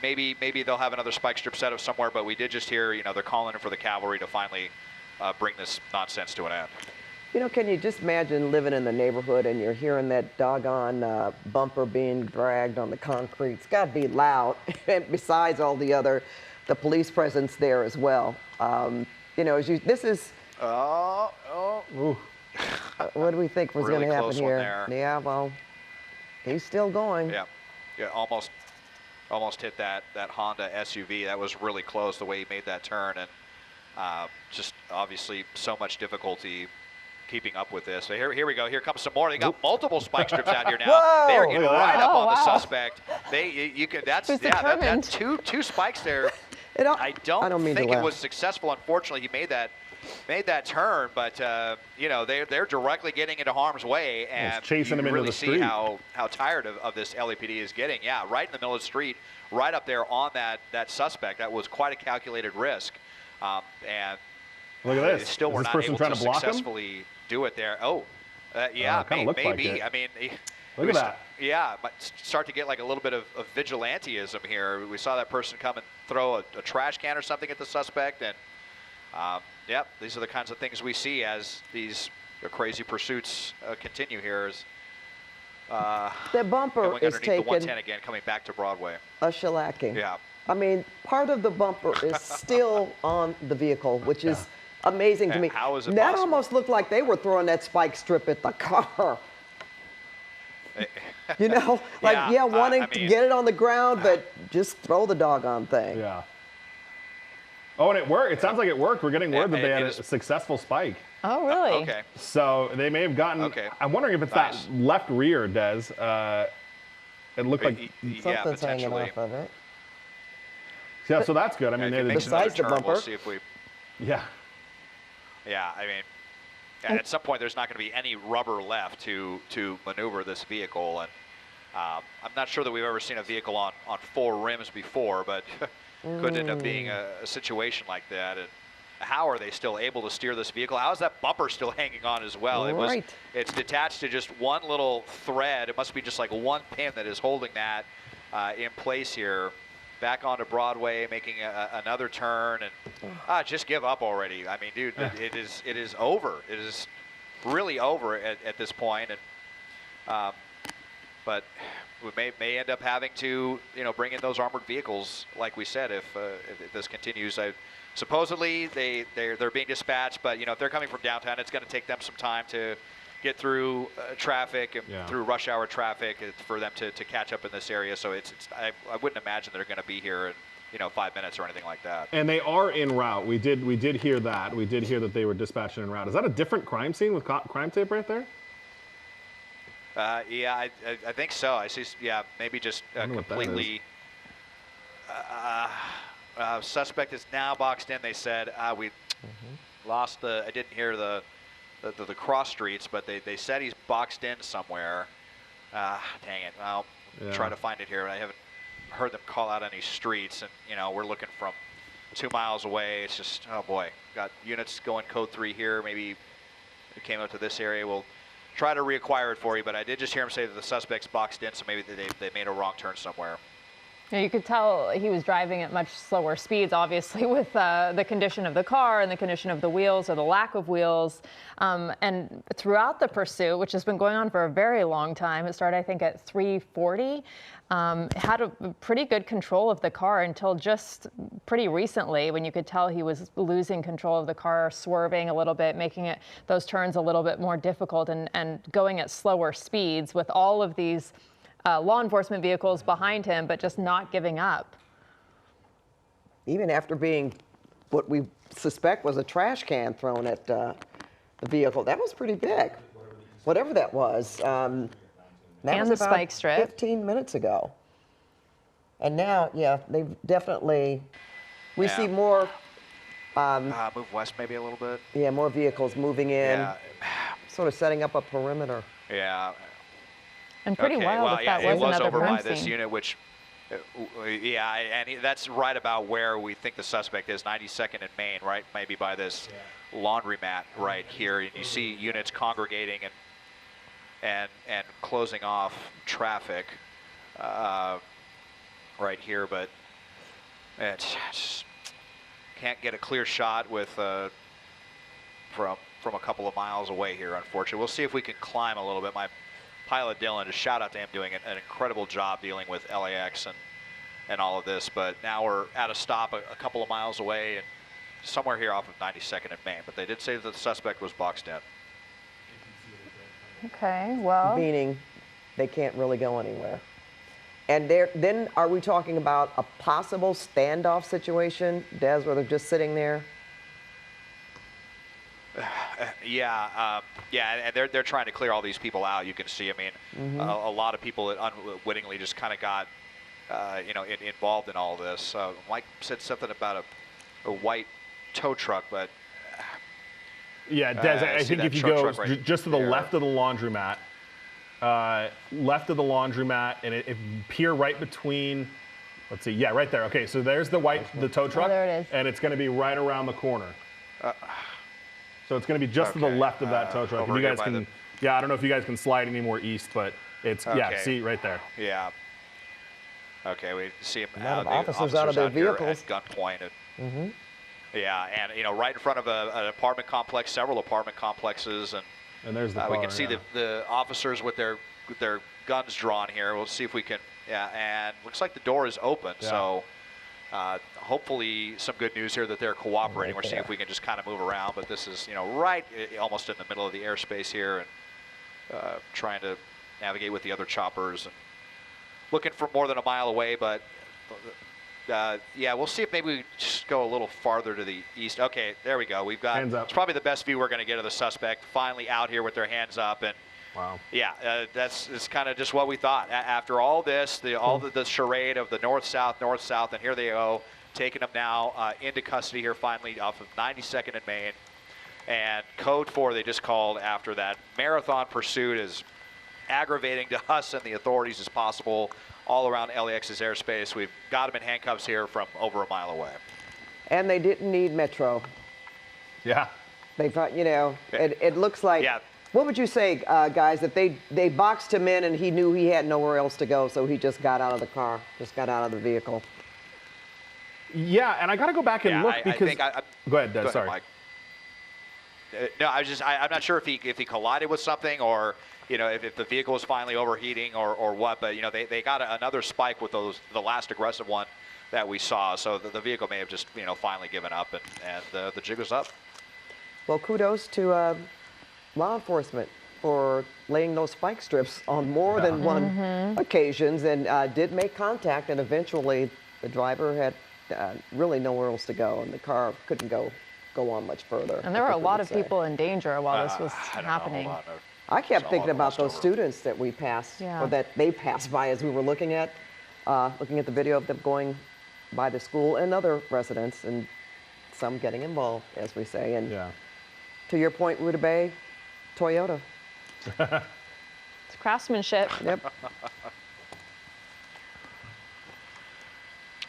Maybe they'll have another spike strip set up somewhere, but we did just hear, they're calling in for the cavalry to finally bring this nonsense to an end. Can you just imagine living in the neighborhood and you're hearing that doggone bumper being dragged on the concrete? It's got to be loud, besides all the police presence there as well. This is... what do we think was really going to happen here? There. Yeah, well, he's still going. Yeah, almost hit that Honda SUV. That was really close the way he made that turn, and just obviously so much difficulty keeping up with this. So here we go. Here comes some more. They got multiple spike strips out here now. Whoa, they are getting right up on the wow. suspect. That's two spikes there. I don't think it was successful. Unfortunately, he made that turn, but they're directly getting into harm's way, and chasing him really into the see street. how tired of this LAPD is getting. Yeah, right in the middle of the street, right up there on that suspect. That was quite a calculated risk, and look at this. Still, we're not able to successfully do it there. Oh, Yeah, kinda looked like maybe. it. I mean, Look at that. Yeah, but start to get like a little bit of vigilanteism here. We saw that person come and throw a trash can or something at the suspect, and yep, these are the kinds of things we see as these crazy pursuits continue here. The bumper going is underneath the taking 110 again, coming back to Broadway. a shellacking. Yeah. I mean, part of the bumper is still on the vehicle, which is amazing to me. How is it that possible? almost looked like they were throwing that spike strip at the car. You know, like, Yeah, wanting I to mean- get it on the ground, but just throw the doggone thing. Yeah. Oh, and it worked. It sounds like it worked. We're getting word that they had it a is- successful spike. Oh, really? Okay. So they may have gotten. Okay. I'm wondering if it's Nice. that left rear, Des. It looked like. Yeah, Something's hanging potentially. off of it. Yeah, so that's good. I mean, If it they makes another Besides the turn, we'll bumper. see if we. yeah. Yeah, I mean, at some point there's not going to be any rubber left to maneuver this vehicle, and I'm not sure that we've ever seen a vehicle on 4 rims before, but could end up being a situation like that. And how are they still able to steer this vehicle? How is that bumper still hanging on as well? Right. It's detached to just one little thread. It must be just like one pin that is holding that in place here. Back onto Broadway, making another turn, and just give up already. I mean, dude, it is over. It is really over at this point, and but we may end up having to bring in those armored vehicles, like we said, if this continues. Supposedly they're being dispatched, but if they're coming from downtown, it's going to take them some time to get through traffic and through rush hour traffic for them to catch up in this area. So I wouldn't imagine they're going to be here in 5 minutes or anything like that. And they are en route. We did hear that. We did hear that they were dispatched en route. Is that a different crime scene with crime tape right there? Yeah, I think so. I see. Yeah, maybe just completely. Suspect is now boxed in. They said we lost the. I didn't hear the cross streets, but they said he's boxed in somewhere. Dang it. I'll try to find it here. I haven't heard them call out any streets, and we're looking from 2 miles away. It's just, oh boy, got units going code 3 here. Maybe it came up to this area. We'll try to reacquire it for you, but I did just hear him say that the suspect's boxed in, so maybe they made a wrong turn somewhere. Yeah, you could tell he was driving at much slower speeds, obviously, with the condition of the car and the condition of the wheels or the lack of wheels. And throughout the pursuit, which has been going on for a very long time, it started, I think, at 3:40, had a pretty good control of the car until just pretty recently, when you could tell he was losing control of the car, swerving a little bit, making those turns a little bit more difficult, and going at slower speeds with all of these law enforcement vehicles behind him, but just not giving up. Even after being what we suspect was a trash can thrown at the vehicle. That was pretty big, whatever that was. That And was the about spike strip. 15 minutes ago. And now, they've definitely, we see more, Move west maybe a little bit. more vehicles moving in, Yeah. sort of setting up a perimeter. Yeah. And pretty wild if that it was was another over crime by this scene. unit, which, that's right about where we think the suspect is, 92nd and Main, right? Maybe by this laundromat right here. And you see units congregating and closing off traffic right here, but it's just can't get a clear shot with from a couple of miles away here, unfortunately. We'll see if we can climb a little bit. My pilot Dylan, just shout out to him, doing an incredible job dealing with LAX and all of this. But now we're at a stop a couple of miles away and somewhere here off of 92nd and Main. But they did say that the suspect was boxed in. Okay, well. Meaning they can't really go anywhere. And then are we talking about a possible standoff situation, Des, where they're just sitting there? Yeah, and they're trying to clear all these people out. You can see, I mean, a lot of people that unwittingly just kind of got, involved in all this. Mike said something about a white tow truck, but Yeah, Des, I see think that if you truck go right just to the there. left of the laundromat, and if you peer right between, let's see, yeah, right there. Okay, so there's the tow truck, there it is. and it's going to be right around the corner. So it's going to be just to the Okay, left of that tow truck. If over you here guys by can Yeah, I don't know if you guys can slide any more east, but it's, yeah, Okay. see right there. Yeah. Okay, we see him A lot of the officers out of their here vehicles. at gunpoint. Yeah, and right in front of an apartment complex, several apartment complexes, and And there's the car, we can see yeah. the officers with their guns drawn here. We'll see if we can. Yeah, and looks like the door is open. Yeah. So hopefully some good news here that they're cooperating. Right We're seeing there. if we can just kind of move around. But this is right almost in the middle of the airspace here, and trying to navigate with the other choppers and looking for more than a mile away. But yeah, we'll see if maybe we just go a little farther to the east. Okay, there we go. We've got, Hands up. it's probably the best view we're going to get of the suspect, finally out here with their hands up. And Wow. yeah, it's kind of just what we thought. After all this, all the charade of the north-south, and here they go, taking them now into custody here finally off of 92nd and Main. And code 4 they just called after that marathon pursuit, as aggravating to us and the authorities as possible all around LAX's airspace. We've got them in handcuffs here from over a mile away. And they didn't need Metro. Yeah. They thought, it looks like. Yeah. What would you say, guys, that they boxed him in and he knew he had nowhere else to go, so he just got out of the car, just got out of the vehicle? Yeah, and I got to go back and Yeah, look I because. think go ahead, Des, Go ahead, sorry. Mike. No, I'm not sure if he collided with something, or if the vehicle was finally overheating or what. But they got another spike with the last aggressive one that we saw. So the vehicle may have just finally given up, and the jig was up. Well, kudos to law enforcement for laying those spike strips on more than one occasions, and did make contact, and eventually the driver had really nowhere else to go, and the car couldn't go on much further. And there were a lot of people in danger while this was I don't know, happening. hold on. I kept Saw thinking one about those over. students that we passed, Yeah. or that they passed by as we were looking at the video of them going by the school, and other residents, and some getting involved, as we say. And Yeah. to your point, Ruta Bay, Toyota. It's craftsmanship. Yep.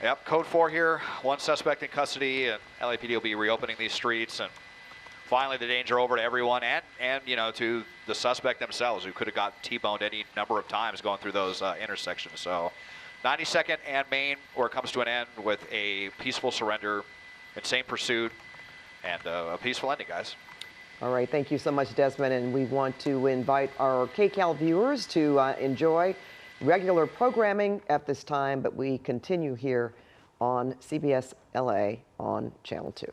Yep, code 4 here, one suspect in custody, and LAPD will be reopening these streets, and finally the danger over to everyone, and to the suspect themselves, who could have got T-boned any number of times going through those intersections. So 92nd and Main, where it comes to an end with a peaceful surrender, insane pursuit, and a peaceful ending, guys. All right, thank you so much, Desmond. And we want to invite our KCAL viewers to enjoy regular programming at this time, but we continue here on CBS LA on Channel 2.